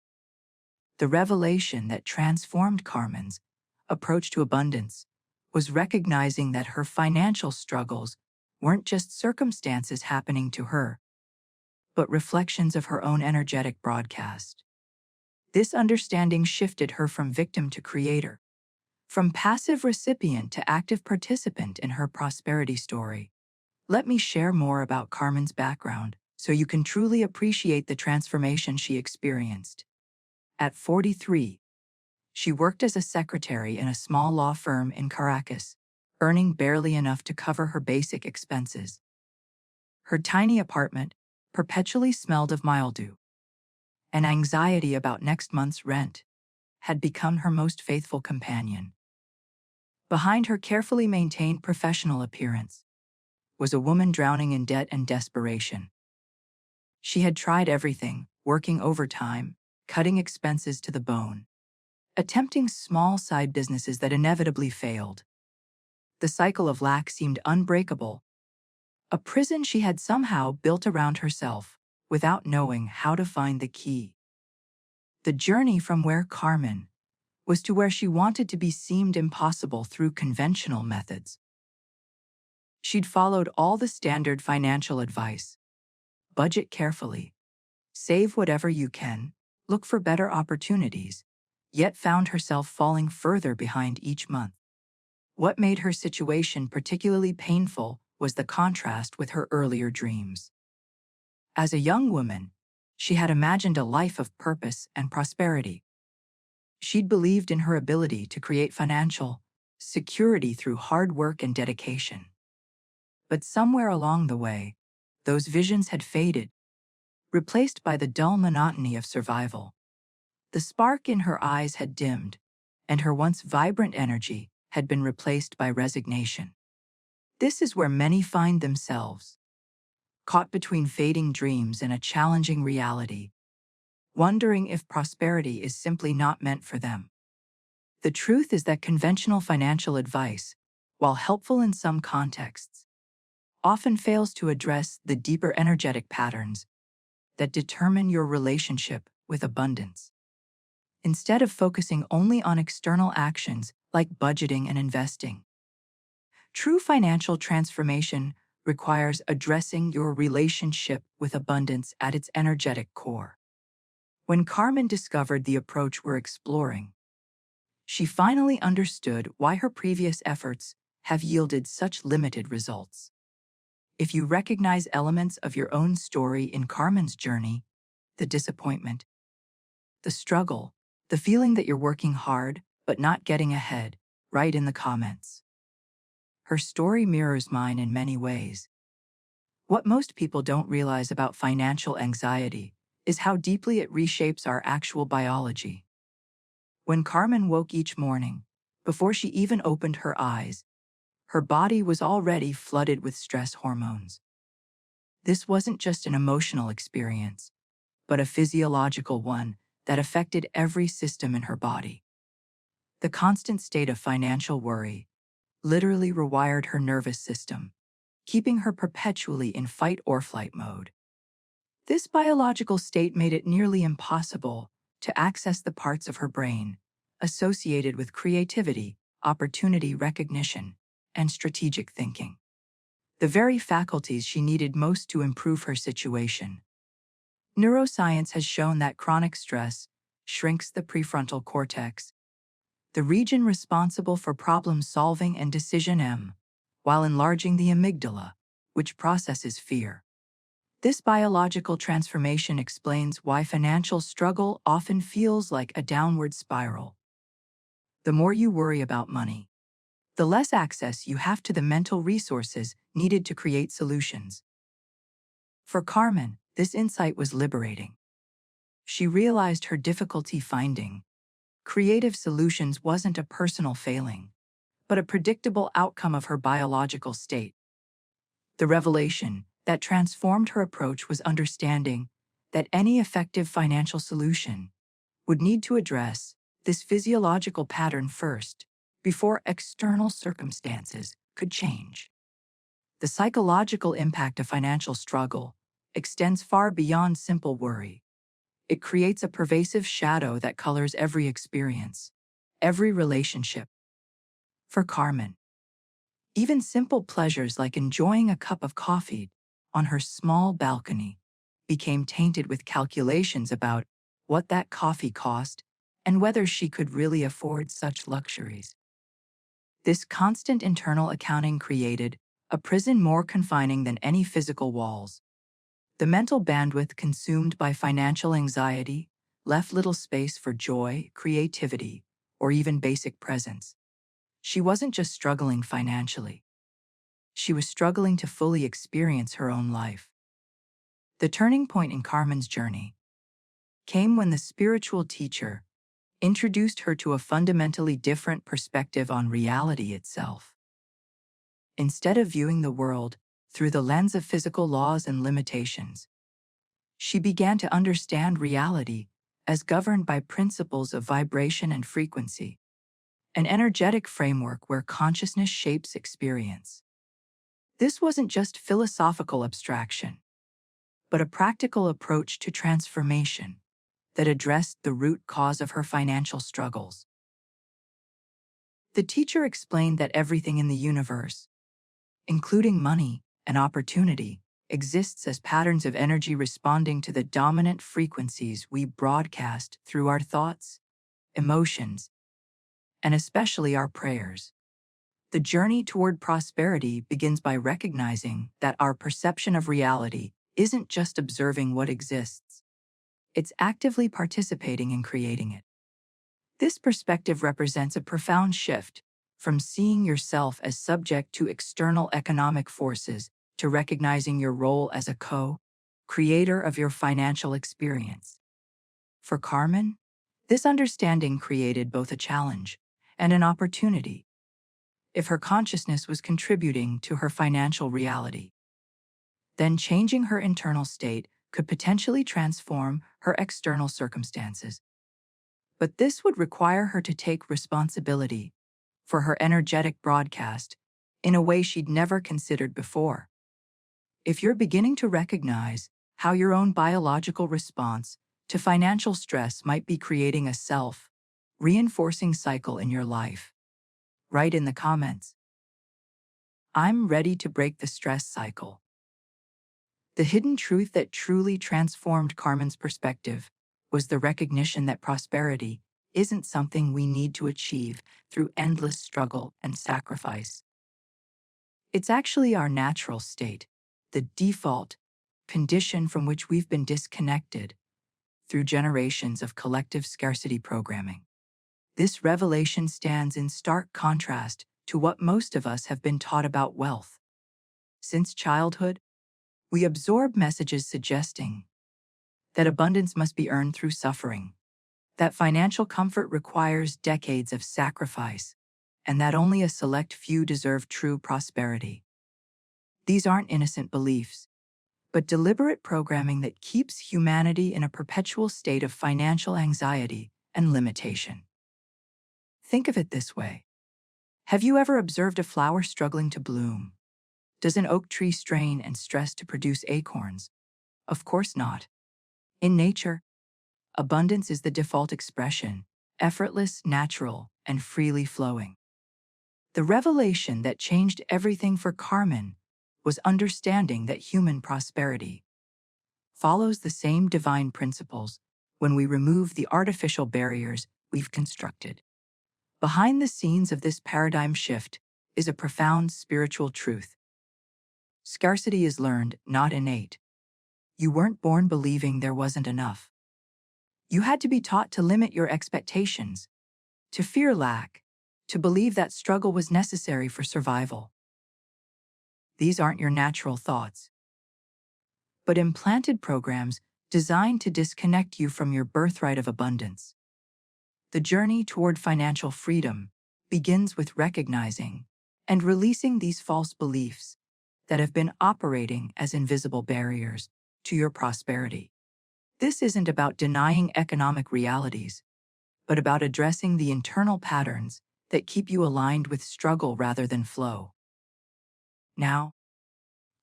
The revelation that transformed Carmen's approach to abundance was recognizing that her financial struggles weren't just circumstances happening to her, but reflections of her own energetic broadcast. This understanding shifted her from victim to creator, from passive recipient to active participant in her prosperity story. Let me share more about Carmen's background so you can truly appreciate the transformation she experienced. At 43, she worked as a secretary in a small law firm in Caracas, earning barely enough to cover her basic expenses. Her tiny apartment perpetually smelled of mildew, and anxiety about next month's rent had become her most faithful companion. Behind her carefully maintained professional appearance was a woman drowning in debt and desperation. She had tried everything, working overtime, cutting expenses to the bone, attempting small side businesses that inevitably failed. The cycle of lack seemed unbreakable, a prison she had somehow built around herself without knowing how to find the key. The journey from where Carmen was to where she wanted to be seemed impossible through conventional methods. She'd followed all the standard financial advice: budget carefully, save whatever you can, look for better opportunities, yet found herself falling further behind each month. What made her situation particularly painful was the contrast with her earlier dreams. As a young woman, she had imagined a life of purpose and prosperity. She'd believed in her ability to create financial security through hard work and dedication. But somewhere along the way, those visions had faded, replaced by the dull monotony of survival. The spark in her eyes had dimmed, and her once vibrant energy had been replaced by resignation. This is where many find themselves, caught between fading dreams and a challenging reality, wondering if prosperity is simply not meant for them. The truth is that conventional financial advice, while helpful in some contexts, often fails to address the deeper energetic patterns that determine your relationship with abundance. Instead of focusing only on external actions like budgeting and investing, true financial transformation requires addressing your relationship with abundance at its energetic core. When Carmen discovered the approach we're exploring, she finally understood why her previous efforts have yielded such limited results. If you recognize elements of your own story in Carmen's journey, the disappointment, the struggle, the feeling that you're working hard but not getting ahead, write in the comments. Her story mirrors mine in many ways. What most people don't realize about financial anxiety is how deeply it reshapes our actual biology. When Carmen woke each morning, before she even opened her eyes, Her body was already flooded with stress hormones. This wasn't just an emotional experience, but a physiological one that affected every system in her body. The constant state of financial worry literally rewired her nervous system, keeping her perpetually in fight or flight mode. This biological state made it nearly impossible to access the parts of her brain associated with creativity, opportunity recognition, and strategic thinking. The very faculties she needed most to improve her situation. Neuroscience has shown that chronic stress shrinks the prefrontal cortex, the region responsible for problem solving and decision while enlarging the amygdala, which processes fear. This biological transformation explains why financial struggle often feels like a downward spiral. The more you worry about money, the less access you have to the mental resources needed to create solutions. For Carmen, this insight was liberating. She realized her difficulty finding creative solutions wasn't a personal failing, but a predictable outcome of her biological state. The revelation that transformed her approach was understanding that any effective financial solution would need to address this physiological pattern first, before external circumstances could change. The psychological impact of financial struggle extends far beyond simple worry. It creates a pervasive shadow that colors every experience, every relationship. For Carmen, even simple pleasures like enjoying a cup of coffee on her small balcony became tainted with calculations about what that coffee cost and whether she could really afford such luxuries. This constant internal accounting created a prison more confining than any physical walls. The mental bandwidth consumed by financial anxiety left little space for joy, creativity, or even basic presence. She wasn't just struggling financially. She was struggling to fully experience her own life. The turning point in Carmen's journey came when the spiritual teacher introduced her to a fundamentally different perspective on reality itself. Instead of viewing the world through the lens of physical laws and limitations, she began to understand reality as governed by principles of vibration and frequency, an energetic framework where consciousness shapes experience. This wasn't just philosophical abstraction, but a practical approach to transformation that addressed the root cause of her financial struggles. The teacher explained that everything in the universe, including money and opportunity, exists as patterns of energy responding to the dominant frequencies we broadcast through our thoughts, emotions, and especially our prayers. The journey toward prosperity begins by recognizing that our perception of reality isn't just observing what exists. It's actively participating in creating it. This perspective represents a profound shift from seeing yourself as subject to external economic forces to recognizing your role as a co-creator of your financial experience. For Carmen, this understanding created both a challenge and an opportunity. If her consciousness was contributing to her financial reality, then changing her internal state could potentially transform her external circumstances. But this would require her to take responsibility for her energetic broadcast in a way she'd never considered before. If you're beginning to recognize how your own biological response to financial stress might be creating a self-reinforcing cycle in your life, write in the comments, "I'm ready to break the stress cycle." The hidden truth that truly transformed Carmen's perspective was the recognition that prosperity isn't something we need to achieve through endless struggle and sacrifice. It's actually our natural state, the default condition from which we've been disconnected through generations of collective scarcity programming. This revelation stands in stark contrast to what most of us have been taught about wealth. Since childhood, we absorb messages suggesting that abundance must be earned through suffering, that financial comfort requires decades of sacrifice, and that only a select few deserve true prosperity. These aren't innocent beliefs, but deliberate programming that keeps humanity in a perpetual state of financial anxiety and limitation. Think of it this way. Have you ever observed a flower struggling to bloom? Does an oak tree strain and stress to produce acorns? Of course not. In nature, abundance is the default expression, effortless, natural, and freely flowing. The revelation that changed everything for Carmen was understanding that human prosperity follows the same divine principles when we remove the artificial barriers we've constructed. Behind the scenes of this paradigm shift is a profound spiritual truth. Scarcity is learned, not innate. You weren't born believing there wasn't enough. You had to be taught to limit your expectations, to fear lack, to believe that struggle was necessary for survival. These aren't your natural thoughts, but implanted programs designed to disconnect you from your birthright of abundance. The journey toward financial freedom begins with recognizing and releasing these false beliefs that have been operating as invisible barriers to your prosperity. This isn't about denying economic realities, but about addressing the internal patterns that keep you aligned with struggle rather than flow. Now,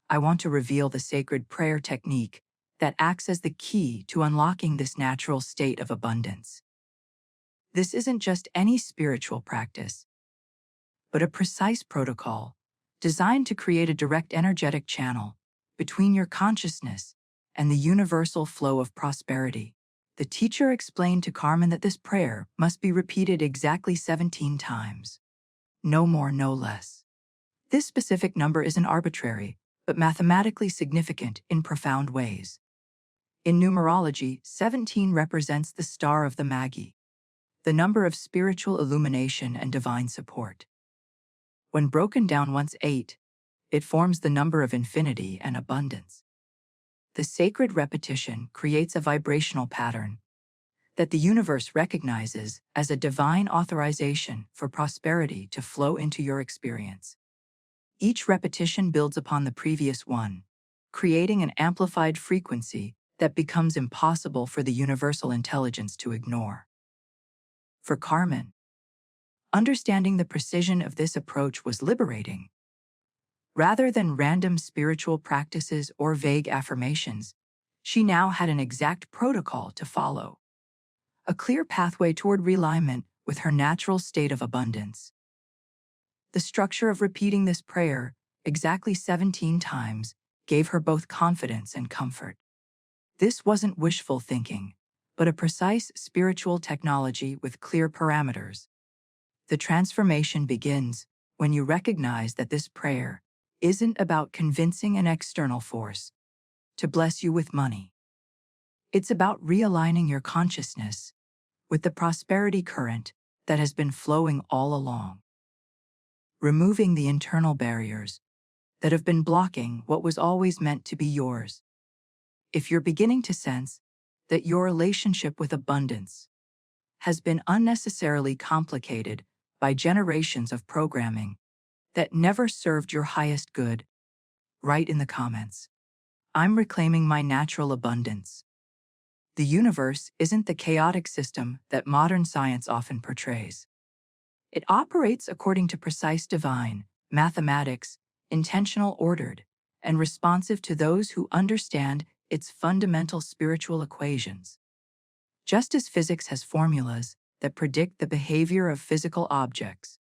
I want to reveal the sacred prayer technique that acts as the key to unlocking this natural state of abundance. This isn't just any spiritual practice, but a precise protocol designed to create a direct energetic channel between your consciousness and the universal flow of prosperity. The teacher explained to Carmen that this prayer must be repeated exactly 17 times. No more, no less. This specific number isn't arbitrary, but mathematically significant in profound ways. In numerology, 17 represents the star of the Magi, the number of spiritual illumination and divine support. When broken down once 8, it forms the number of infinity and abundance. The sacred repetition creates a vibrational pattern that the universe recognizes as a divine authorization for prosperity to flow into your experience. Each repetition builds upon the previous one, creating an amplified frequency that becomes impossible for the universal intelligence to ignore. For Carmen, understanding the precision of this approach was liberating. Rather than random spiritual practices or vague affirmations, she now had an exact protocol to follow, a clear pathway toward realignment with her natural state of abundance. The structure of repeating this prayer exactly 17 times gave her both confidence and comfort. This wasn't wishful thinking, but a precise spiritual technology with clear parameters. The transformation begins when you recognize that this prayer isn't about convincing an external force to bless you with money. It's about realigning your consciousness with the prosperity current that has been flowing all along, removing the internal barriers that have been blocking what was always meant to be yours. If you're beginning to sense that your relationship with abundance has been unnecessarily complicated by generations of programming that never served your highest good, write in the comments, "I'm reclaiming my natural abundance." The universe isn't the chaotic system that modern science often portrays. It operates according to precise divine mathematics, intentional, ordered, and responsive to those who understand its fundamental spiritual equations. Just as physics has formulas that predict the behavior of physical objects,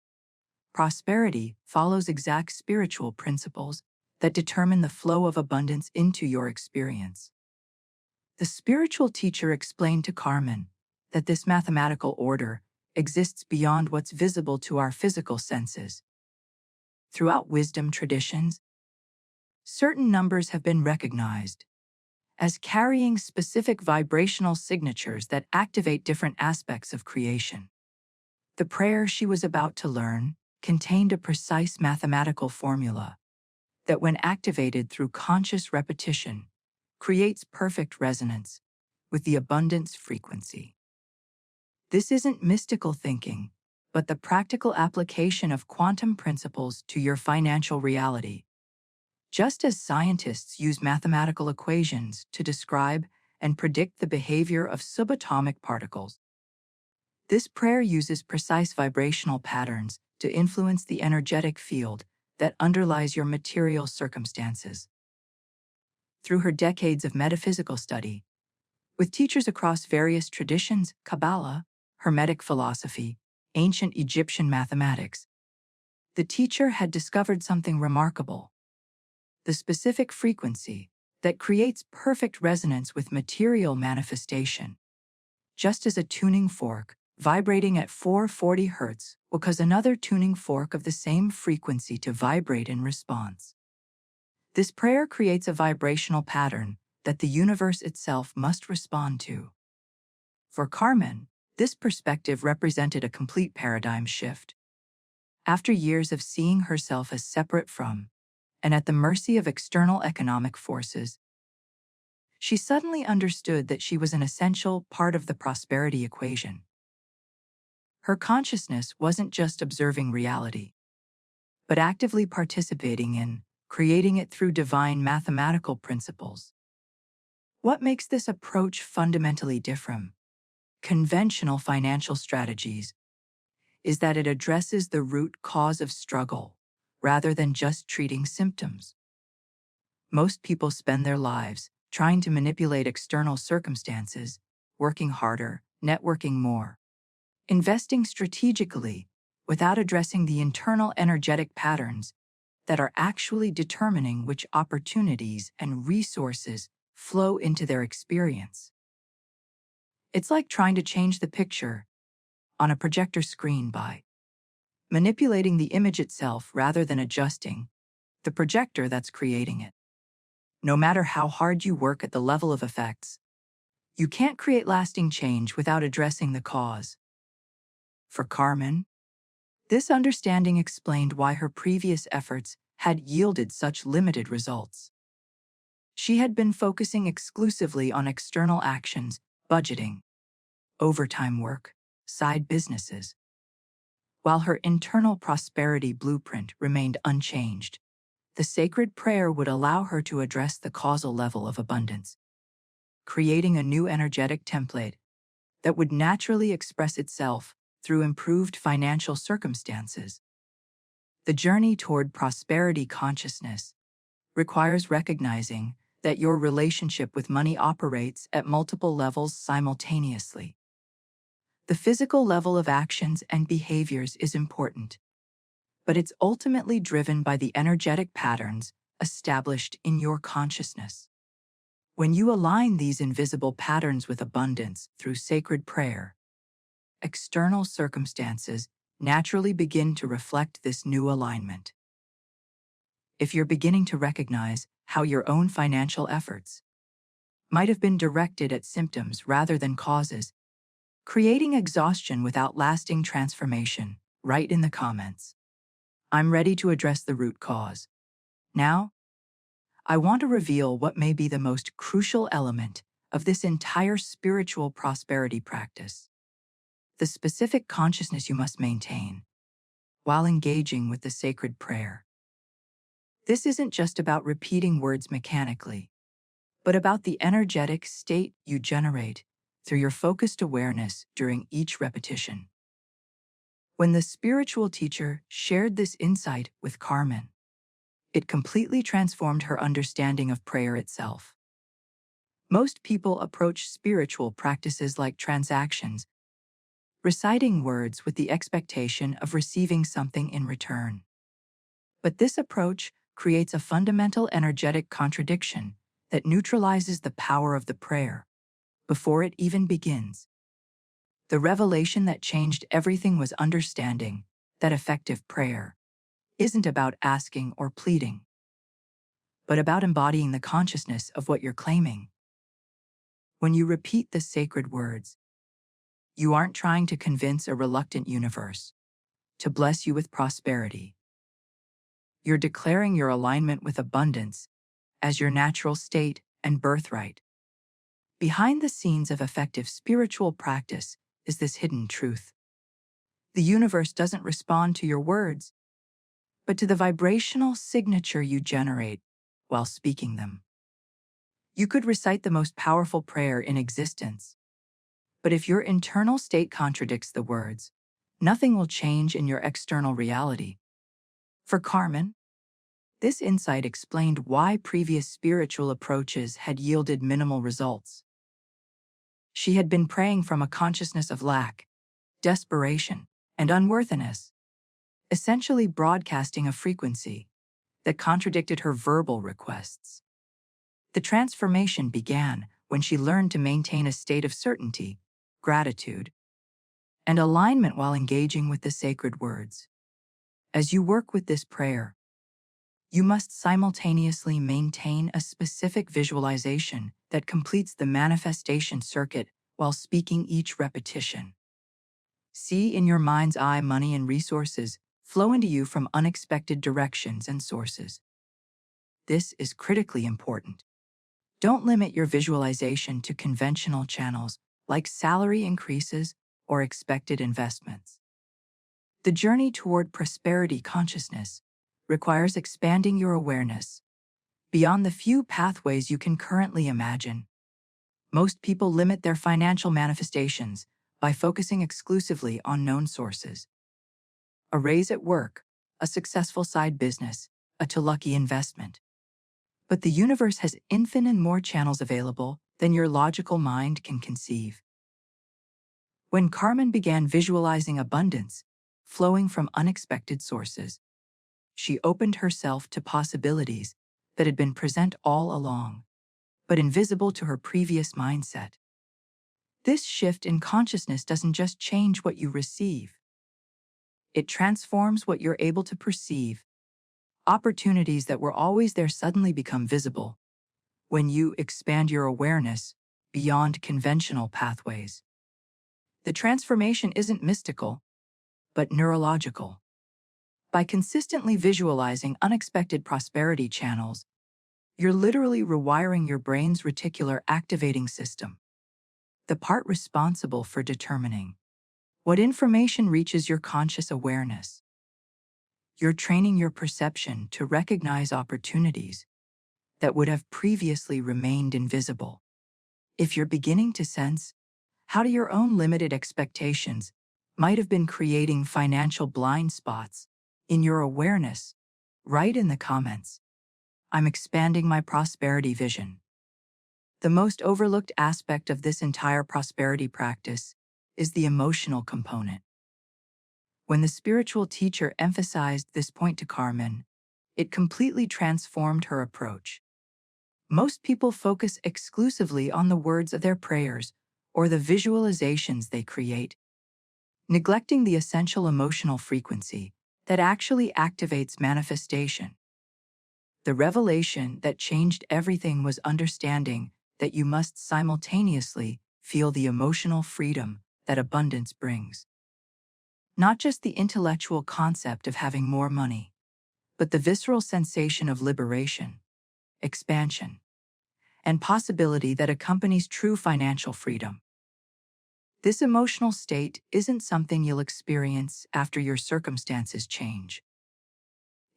prosperity follows exact spiritual principles that determine the flow of abundance into your experience. The spiritual teacher explained to Carmen that this mathematical order exists beyond what's visible to our physical senses. Throughout wisdom traditions, certain numbers have been recognized as carrying specific vibrational signatures that activate different aspects of creation. The prayer she was about to learn contained a precise mathematical formula that, when activated through conscious repetition, creates perfect resonance with the abundance frequency. This isn't mystical thinking, but the practical application of quantum principles to your financial reality. Just as scientists use mathematical equations to describe and predict the behavior of subatomic particles, this prayer uses precise vibrational patterns to influence the energetic field that underlies your material circumstances. Through her decades of metaphysical study, with teachers across various traditions, Kabbalah, Hermetic philosophy, ancient Egyptian mathematics, the teacher had discovered something remarkable: the specific frequency that creates perfect resonance with material manifestation. Just as a tuning fork vibrating at 440 Hz will cause another tuning fork of the same frequency to vibrate in response. This prayer creates a vibrational pattern that the universe itself must respond to. For Carmen, this perspective represented a complete paradigm shift. After years of seeing herself as separate from and at the mercy of external economic forces, she suddenly understood that she was an essential part of the prosperity equation. Her consciousness wasn't just observing reality, but actively participating in creating it through divine mathematical principles. What makes this approach fundamentally different from conventional financial strategies is that it addresses the root cause of struggle rather than just treating symptoms. Most people spend their lives trying to manipulate external circumstances, working harder, networking more, investing strategically, without addressing the internal energetic patterns that are actually determining which opportunities and resources flow into their experience. It's like trying to change the picture on a projector screen by manipulating the image itself rather than adjusting the projector that's creating it. No matter how hard you work at the level of effects, you can't create lasting change without addressing the cause. For Carmen, this understanding explained why her previous efforts had yielded such limited results. She had been focusing exclusively on external actions, budgeting, overtime work, side businesses, while her internal prosperity blueprint remained unchanged. The sacred prayer would allow her to address the causal level of abundance, creating a new energetic template that would naturally express itself through improved financial circumstances. The journey toward prosperity consciousness requires recognizing that your relationship with money operates at multiple levels simultaneously. The physical level of actions and behaviors is important, but it's ultimately driven by the energetic patterns established in your consciousness. When you align these invisible patterns with abundance through sacred prayer, external circumstances naturally begin to reflect this new alignment. If you're beginning to recognize how your own financial efforts might have been directed at symptoms rather than causes, creating exhaustion without lasting transformation, write in the comments. I'm ready to address the root cause. Now, I want to reveal what may be the most crucial element of this entire spiritual prosperity practice: the specific consciousness you must maintain while engaging with the sacred prayer. This isn't just about repeating words mechanically, but about the energetic state you generate through your focused awareness during each repetition. When the spiritual teacher shared this insight with Carmen, it completely transformed her understanding of prayer itself. Most people approach spiritual practices like transactions, reciting words with the expectation of receiving something in return. But this approach creates a fundamental energetic contradiction that neutralizes the power of the prayer before it even begins. The revelation that changed everything was understanding that effective prayer isn't about asking or pleading, but about embodying the consciousness of what you're claiming. When you repeat the sacred words, you aren't trying to convince a reluctant universe to bless you with prosperity. You're declaring your alignment with abundance as your natural state and birthright. Behind the scenes of effective spiritual practice is this hidden truth. The universe doesn't respond to your words, but to the vibrational signature you generate while speaking them. You could recite the most powerful prayer in existence, but if your internal state contradicts the words, nothing will change in your external reality. For Carmen, this insight explained why previous spiritual approaches had yielded minimal results. She had been praying from a consciousness of lack, desperation, and unworthiness, essentially broadcasting a frequency that contradicted her verbal requests. The transformation began when she learned to maintain a state of certainty, gratitude, and alignment while engaging with the sacred words. As you work with this prayer, you must simultaneously maintain a specific visualization that completes the manifestation circuit while speaking each repetition. See in your mind's eye money and resources flow into you from unexpected directions and sources. This is critically important. Don't limit your visualization to conventional channels like salary increases or expected investments. The journey toward prosperity consciousness requires expanding your awareness beyond the few pathways you can currently imagine. Most people limit their financial manifestations by focusing exclusively on known sources. A raise at work, a successful side business, a lucky investment. But the universe has infinite more channels available than your logical mind can conceive. When Carmen began visualizing abundance flowing from unexpected sources, she opened herself to possibilities that had been present all along, but invisible to her previous mindset. This shift in consciousness doesn't just change what you receive. It transforms what you're able to perceive. Opportunities that were always there suddenly become visible when you expand your awareness beyond conventional pathways. The transformation isn't mystical, but neurological. By consistently visualizing unexpected prosperity channels, you're literally rewiring your brain's reticular activating system, the part responsible for determining what information reaches your conscious awareness. You're training your perception to recognize opportunities that would have previously remained invisible. If you're beginning to sense how your own limited expectations might have been creating financial blind spots in your awareness, write in the comments, "I'm expanding my prosperity vision." The most overlooked aspect of this entire prosperity practice is the emotional component. When the spiritual teacher emphasized this point to Carmen, it completely transformed her approach. Most people focus exclusively on the words of their prayers or the visualizations they create, neglecting the essential emotional frequency that actually activates manifestation. The revelation that changed everything was understanding that you must simultaneously feel the emotional freedom that abundance brings. Not just the intellectual concept of having more money, but the visceral sensation of liberation, expansion, and possibility that accompanies true financial freedom. This emotional state isn't something you'll experience after your circumstances change.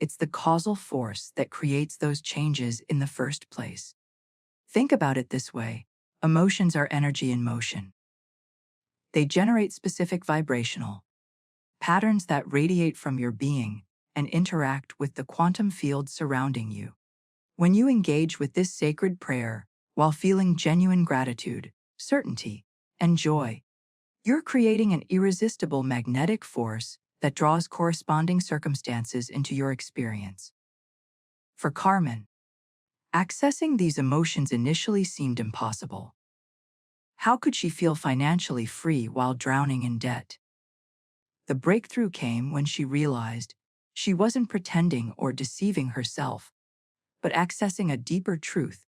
It's the causal force that creates those changes in the first place. Think about it this way: emotions are energy in motion. They generate specific vibrational patterns that radiate from your being and interact with the quantum field surrounding you. When you engage with this sacred prayer while feeling genuine gratitude, certainty, and joy, you're creating an irresistible magnetic force that draws corresponding circumstances into your experience. For Carmen, accessing these emotions initially seemed impossible. How could she feel financially free while drowning in debt? The breakthrough came when she realized she wasn't pretending or deceiving herself, but accessing a deeper truth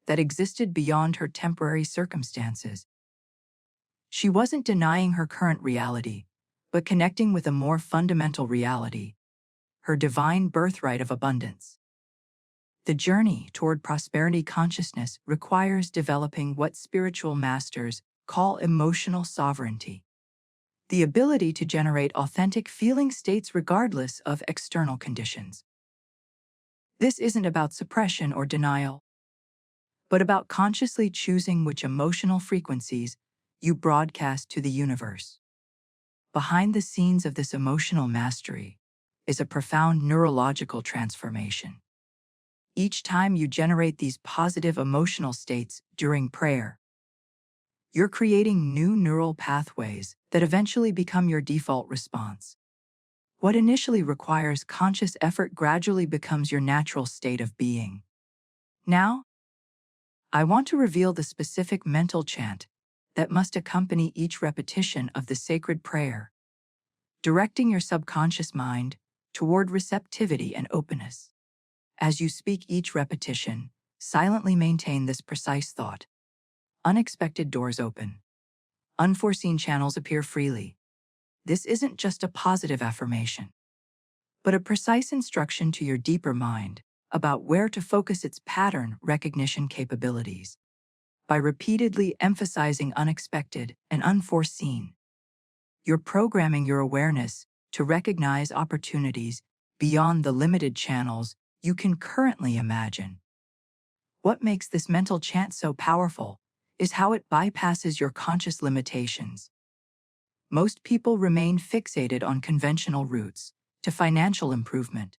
that existed beyond her temporary circumstances. She wasn't denying her current reality, but connecting with a more fundamental reality, her divine birthright of abundance. The journey toward prosperity consciousness requires developing what spiritual masters call emotional sovereignty. the ability to generate authentic feeling states regardless of external conditions. This isn't about suppression or denial, but about consciously choosing which emotional frequencies you broadcast to the universe. Behind the scenes of this emotional mastery is a profound neurological transformation. Each time you generate these positive emotional states during prayer, you're creating new neural pathways that eventually become your default response. What initially requires conscious effort gradually becomes your natural state of being. Now, I want to reveal the specific mental chant that must accompany each repetition of the sacred prayer, directing your subconscious mind toward receptivity and openness. As you speak each repetition, silently maintain this precise thought. Unexpected doors open. Unforeseen channels appear freely. This isn't just a positive affirmation, but a precise instruction to your deeper mind about where to focus its pattern recognition capabilities. By repeatedly emphasizing unexpected and unforeseen, you're programming your awareness to recognize opportunities beyond the limited channels you can currently imagine. What makes this mental chant so powerful is how it bypasses your conscious limitations. Most people remain fixated on conventional routes to financial improvement,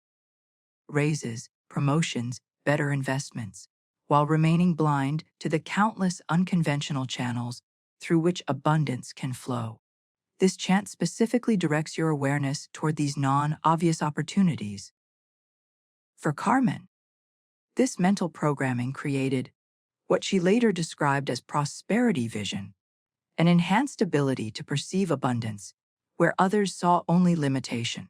raises, promotions, better investments, while remaining blind to the countless unconventional channels through which abundance can flow. This chant specifically directs your awareness toward these non-obvious opportunities. For Carmen, this mental programming created what she later described as prosperity vision, an enhanced ability to perceive abundance where others saw only limitation.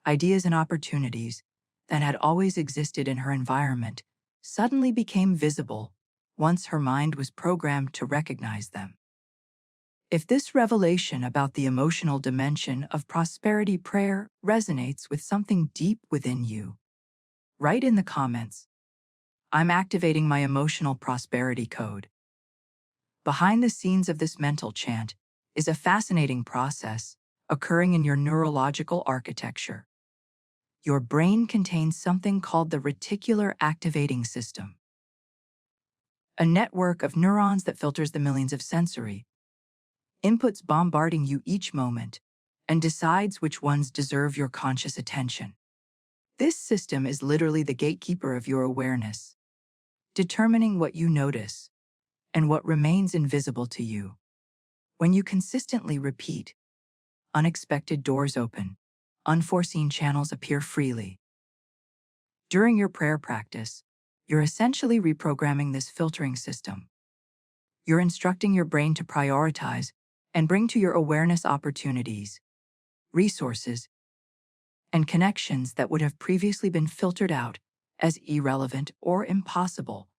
Ideas and opportunities that had always existed in her environment suddenly became visible once her mind was programmed to recognize them. If this revelation about the emotional dimension of prosperity prayer resonates with something deep within you, write in the comments, "I'm activating my emotional prosperity code." Behind the scenes of this mental chant is a fascinating process occurring in your neurological architecture. Your brain contains something called the reticular activating system, a network of neurons that filters the millions of sensory inputs bombarding you each moment and decides which ones deserve your conscious attention. This system is literally the gatekeeper of your awareness, determining what you notice and what remains invisible to you. When you consistently repeat, "Unexpected doors open, unforeseen channels appear freely," during your prayer practice, you're essentially reprogramming this filtering system. You're instructing your brain to prioritize and bring to your awareness opportunities, resources, and connections that would have previously been filtered out as irrelevant or impossible,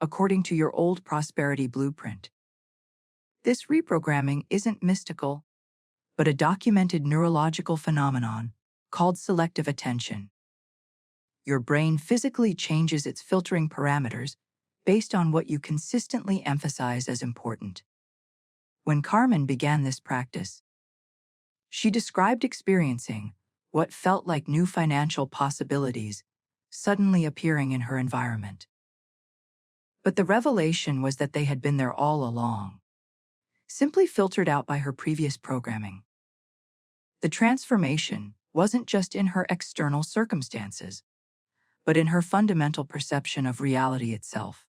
according to your old prosperity blueprint. This reprogramming isn't mystical, but a documented neurological phenomenon called selective attention. Your brain physically changes its filtering parameters based on what you consistently emphasize as important. When Carmen began this practice, she described experiencing what felt like new financial possibilities suddenly appearing in her environment. But the revelation was that they had been there all along, simply filtered out by her previous programming. The transformation wasn't just in her external circumstances, but in her fundamental perception of reality itself.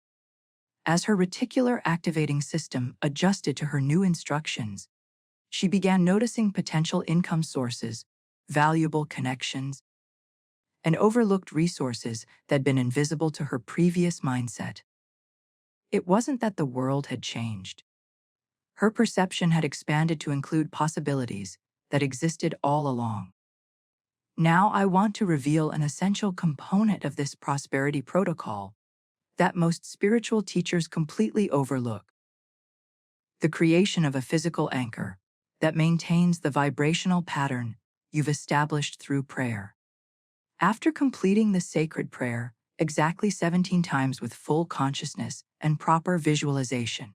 As her reticular activating system adjusted to her new instructions, she began noticing potential income sources, valuable connections, and overlooked resources that had been invisible to her previous mindset. It wasn't that the world had changed. Her perception had expanded to include possibilities that existed all along. Now I want to reveal an essential component of this prosperity protocol that most spiritual teachers completely overlook: the creation of a physical anchor that maintains the vibrational pattern you've established through prayer. After completing the sacred prayer exactly 17 times with full consciousness and proper visualization,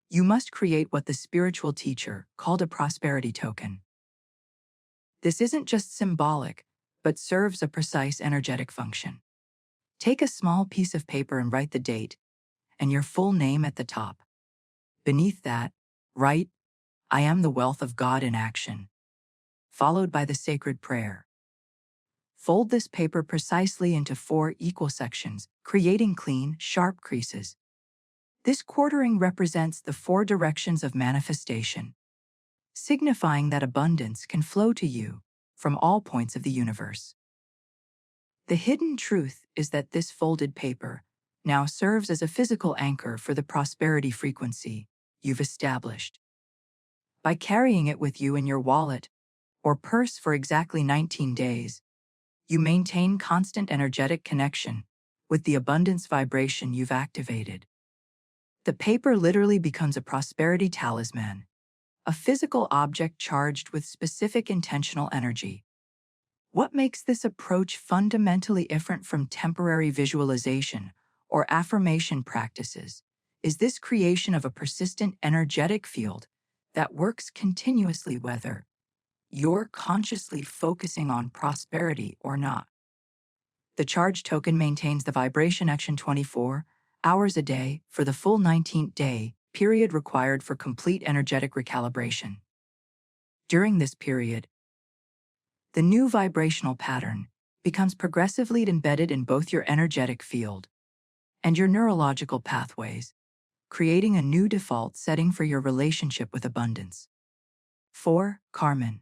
You must create what the spiritual teacher called a prosperity token. This isn't just symbolic, but serves a precise energetic function. Take a small piece of paper and write the date and your full name at the top. Beneath that, write, "I am the wealth of God in action," followed by the sacred prayer. Fold this paper precisely into 4 equal sections, creating clean, sharp creases. This quartering represents the 4 directions of manifestation, signifying that abundance can flow to you from all points of the universe. The hidden truth is that this folded paper now serves as a physical anchor for the prosperity frequency you've established. By carrying it with you in your wallet or purse for exactly 19 days, you maintain constant energetic connection with the abundance vibration you've activated. The paper literally becomes a prosperity talisman, a physical object charged with specific intentional energy. What makes this approach fundamentally different from temporary visualization or affirmation practices is this creation of a persistent energetic field that works continuously whether you're consciously focusing on prosperity or not. The charge token maintains the vibration action 24 hours a day for the full 19th day period required for complete energetic recalibration. During this period, the new vibrational pattern becomes progressively embedded in both your energetic field and your neurological pathways, creating a new default setting for your relationship with abundance. 4. Carmen.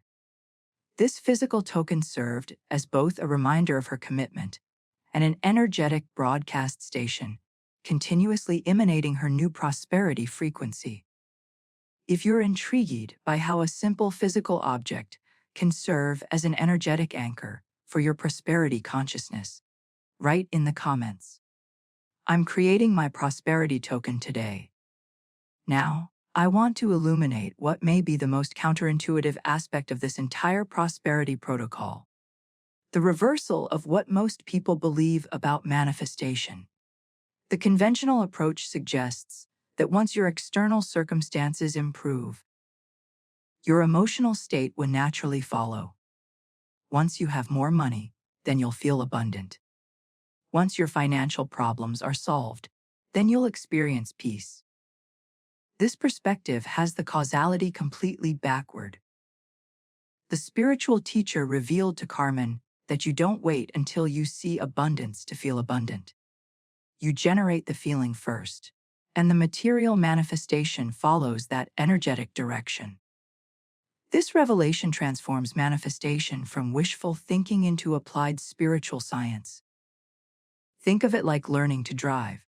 This physical token served as both a reminder of her commitment and an energetic broadcast station, continuously emanating her new prosperity frequency. If you're intrigued by how a simple physical object can serve as an energetic anchor for your prosperity consciousness, write in the comments, "I'm creating my prosperity token today." Now, I want to illuminate what may be the most counterintuitive aspect of this entire prosperity protocol: the reversal of what most people believe about manifestation. The conventional approach suggests that once your external circumstances improve, your emotional state will naturally follow. Once you have more money, then you'll feel abundant. Once your financial problems are solved, then you'll experience peace. This perspective has the causality completely backward. The spiritual teacher revealed to Carmen that you don't wait until you see abundance to feel abundant. You generate the feeling first, and the material manifestation follows that energetic direction. This revelation transforms manifestation from wishful thinking into applied spiritual science. Think of it like learning to drive.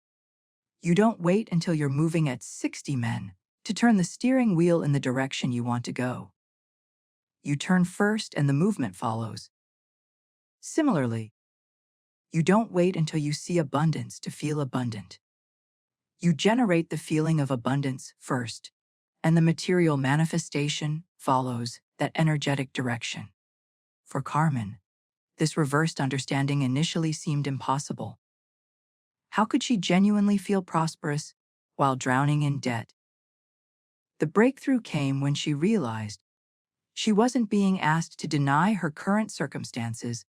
You don't wait until you're moving at 60 men to turn the steering wheel in the direction you want to go. You turn first and the movement follows. Similarly, you don't wait until you see abundance to feel abundant. You generate the feeling of abundance first, and the material manifestation follows that energetic direction. For Carmen, this reversed understanding initially seemed impossible. How could she genuinely feel prosperous while drowning in debt? The breakthrough came when she realized she wasn't being asked to deny her current circumstances,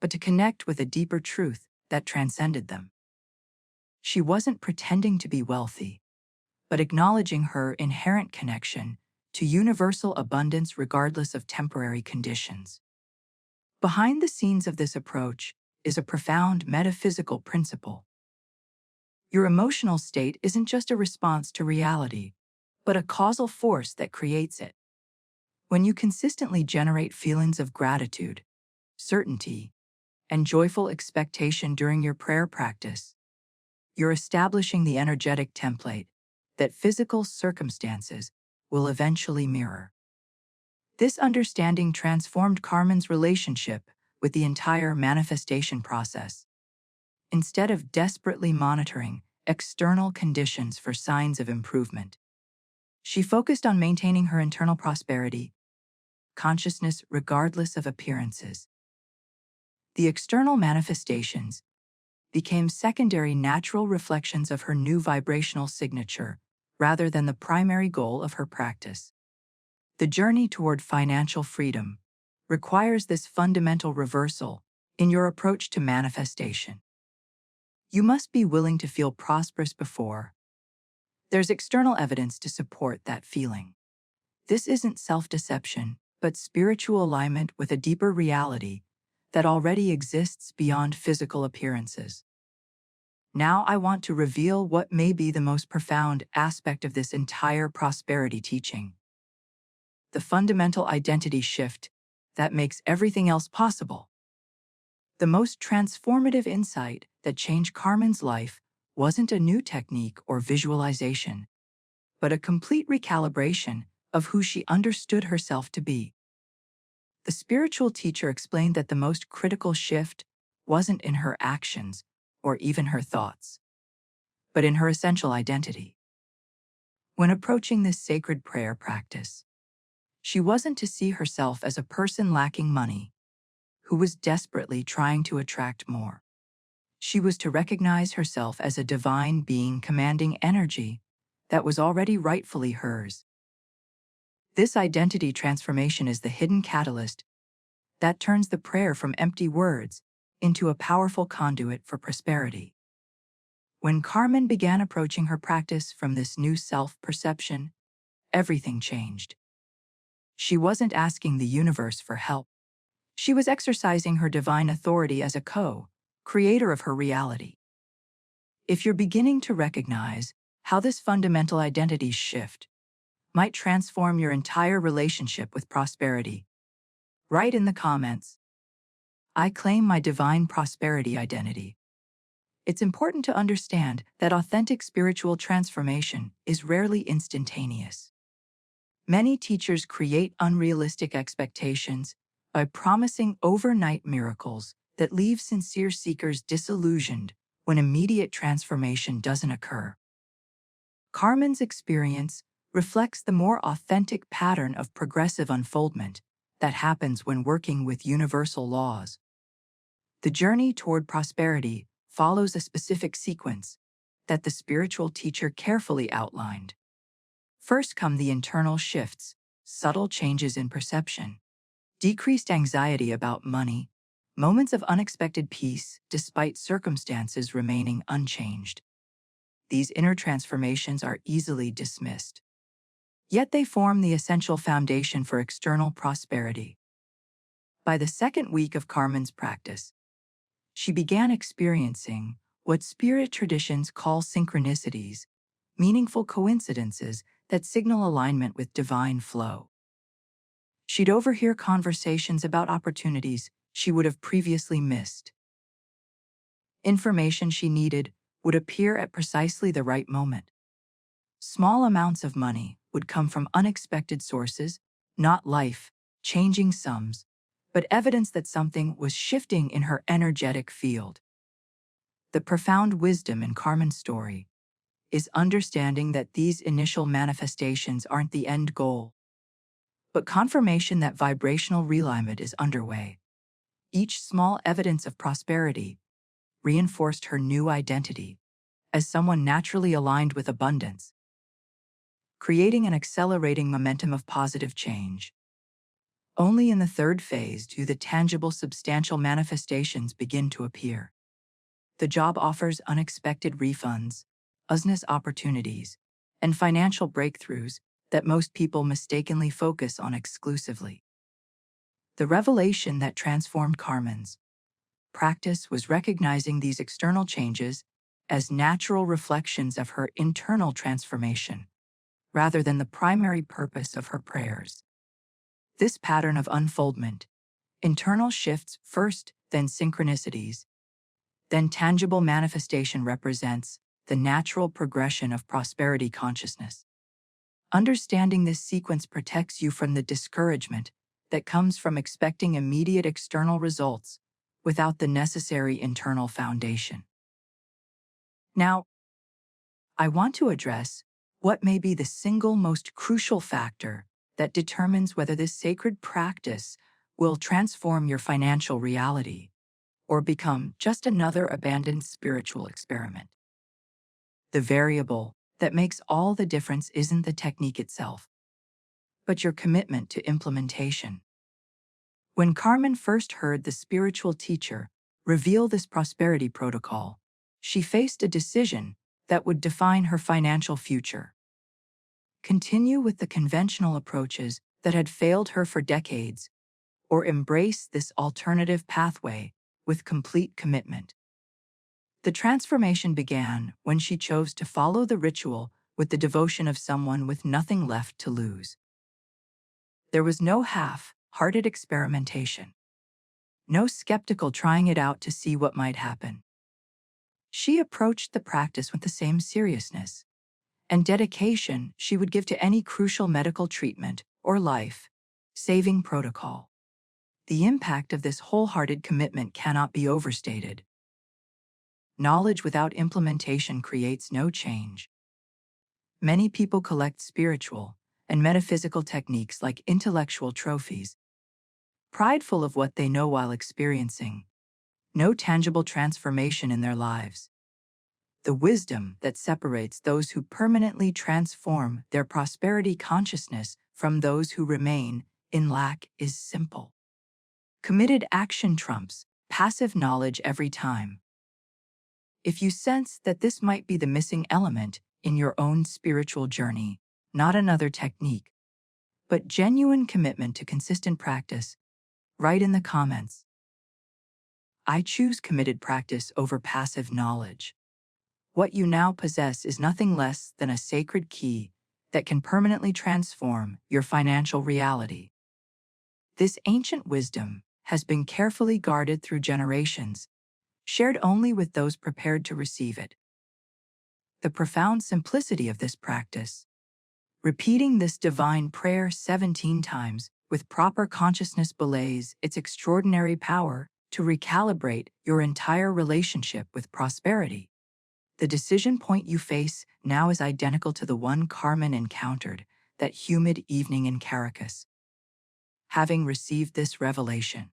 but to connect with a deeper truth that transcended them. She wasn't pretending to be wealthy, but acknowledging her inherent connection to universal abundance regardless of temporary conditions. Behind the scenes of this approach is a profound metaphysical principle. Your emotional state isn't just a response to reality, but a causal force that creates it. When you consistently generate feelings of gratitude, certainty, and joyful expectation during your prayer practice, you're establishing the energetic template that physical circumstances will eventually mirror. This understanding transformed Carmen's relationship with the entire manifestation process. Instead of desperately monitoring external conditions for signs of improvement, she focused on maintaining her internal prosperity, consciousness regardless of appearances. The external manifestations became secondary natural reflections of her new vibrational signature, rather than the primary goal of her practice. The journey toward financial freedom requires this fundamental reversal in your approach to manifestation. You must be willing to feel prosperous before there's external evidence to support that feeling. This isn't self-deception, but spiritual alignment with a deeper reality that already exists beyond physical appearances. Now I want to reveal what may be the most profound aspect of this entire prosperity teaching: the fundamental identity shift that makes everything else possible. The most transformative insight that changed Carmen's life wasn't a new technique or visualization, but a complete recalibration of who she understood herself to be. The spiritual teacher explained that the most critical shift wasn't in her actions or even her thoughts, but in her essential identity. When approaching this sacred prayer practice, she wasn't to see herself as a person lacking money who was desperately trying to attract more. She was to recognize herself as a divine being commanding energy that was already rightfully hers. This identity transformation is the hidden catalyst that turns the prayer from empty words into a powerful conduit for prosperity. When Carmen began approaching her practice from this new self-perception, everything changed. She wasn't asking the universe for help. She was exercising her divine authority as a co-creator of her reality. If you're beginning to recognize how this fundamental identity shift might transform your entire relationship with prosperity, write in the comments, "I claim my divine prosperity identity." It's important to understand that authentic spiritual transformation is rarely instantaneous. Many teachers create unrealistic expectations by promising overnight miracles that leave sincere seekers disillusioned when immediate transformation doesn't occur. Carmen's experience reflects the more authentic pattern of progressive unfoldment that happens when working with universal laws. The journey toward prosperity follows a specific sequence that the spiritual teacher carefully outlined. First come the internal shifts, subtle changes in perception, decreased anxiety about money, moments of unexpected peace despite circumstances remaining unchanged. These inner transformations are easily dismissed, yet they form the essential foundation for external prosperity. By the second week of Carmen's practice, she began experiencing what spirit traditions call synchronicities, meaningful coincidences that signal alignment with divine flow. She'd overhear conversations about opportunities she would have previously missed. Information she needed would appear at precisely the right moment. Small amounts of money would come from unexpected sources, not life-changing sums, but evidence that something was shifting in her energetic field. The profound wisdom in Carmen's story is understanding that these initial manifestations aren't the end goal, but confirmation that vibrational realignment is underway. Each small evidence of prosperity reinforced her new identity as someone naturally aligned with abundance, creating an accelerating momentum of positive change. Only in the third phase do the tangible, substantial manifestations begin to appear. The job offers unexpected refunds, business opportunities, and financial breakthroughs that most people mistakenly focus on exclusively. The revelation that transformed Carmen's practice was recognizing these external changes as natural reflections of her internal transformation, rather than the primary purpose of her prayers. This pattern of unfoldment, internal shifts first, then synchronicities, then tangible manifestation, represents the natural progression of prosperity consciousness. Understanding this sequence protects you from the discouragement that comes from expecting immediate external results without the necessary internal foundation. Now, I want to address what may be the single most crucial factor that determines whether this sacred practice will transform your financial reality or become just another abandoned spiritual experiment. The variable that makes all the difference isn't the technique itself, but your commitment to implementation. When Carmen first heard the spiritual teacher reveal this prosperity protocol, she faced a decision that would define her financial future. Continue with the conventional approaches that had failed her for decades, or embrace this alternative pathway with complete commitment. The transformation began when she chose to follow the ritual with the devotion of someone with nothing left to lose. There was no half-hearted experimentation, no skeptical trying it out to see what might happen. She approached the practice with the same seriousness and dedication she would give to any crucial medical treatment or life-saving protocol. The impact of this wholehearted commitment cannot be overstated. Knowledge without implementation creates no change. Many people collect spiritual and metaphysical techniques like intellectual trophies, prideful of what they know while experiencing no tangible transformation in their lives. The wisdom that separates those who permanently transform their prosperity consciousness from those who remain in lack is simple. Committed action trumps passive knowledge every time. If you sense that this might be the missing element in your own spiritual journey, not another technique, but genuine commitment to consistent practice, write in the comments. I choose committed practice over passive knowledge. What you now possess is nothing less than a sacred key that can permanently transform your financial reality. This ancient wisdom has been carefully guarded through generations, shared only with those prepared to receive it. The profound simplicity of this practice, repeating this divine prayer 17 times with proper consciousness, belays its extraordinary power to recalibrate your entire relationship with prosperity. The decision point you face now is identical to the one Carmen encountered that humid evening in Caracas. Having received this revelation,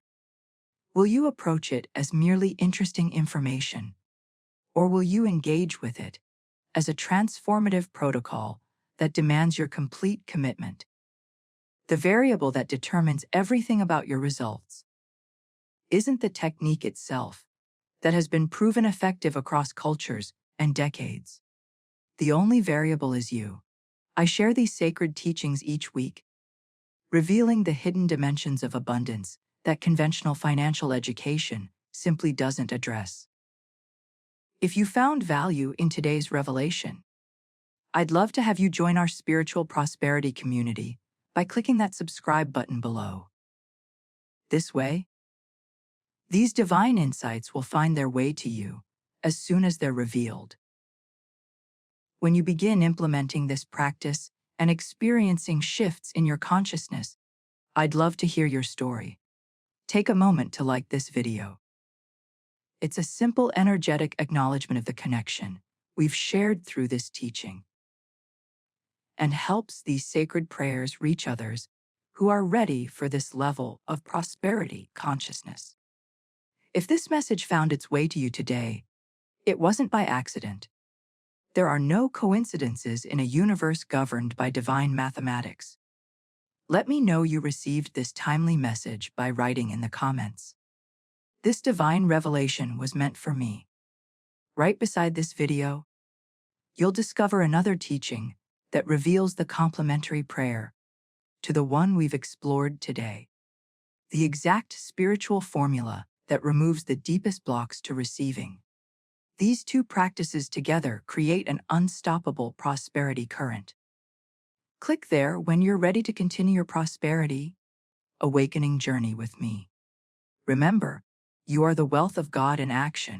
will you approach it as merely interesting information, or will you engage with it as a transformative protocol that demands your complete commitment? The variable that determines everything about your results isn't the technique itself that has been proven effective across cultures and decades. The only variable is you. I share these sacred teachings each week, revealing the hidden dimensions of abundance that conventional financial education simply doesn't address. If you found value in today's revelation, I'd love to have you join our spiritual prosperity community by clicking that subscribe button below. This way, these divine insights will find their way to you as soon as they're revealed. When you begin implementing this practice and experiencing shifts in your consciousness, I'd love to hear your story. Take a moment to like this video. It's a simple, energetic acknowledgement of the connection we've shared through this teaching, and helps these sacred prayers reach others who are ready for this level of prosperity consciousness. If this message found its way to you today, it wasn't by accident. There are no coincidences in a universe governed by divine mathematics. Let me know you received this timely message by writing in the comments. This divine revelation was meant for me. Right beside this video, you'll discover another teaching that reveals the complementary prayer to the one we've explored today. The exact spiritual formula that removes the deepest blocks to receiving. These two practices together create an unstoppable prosperity current. Click there when you're ready to continue your prosperity awakening journey with me. Remember, you are the wealth of God in action.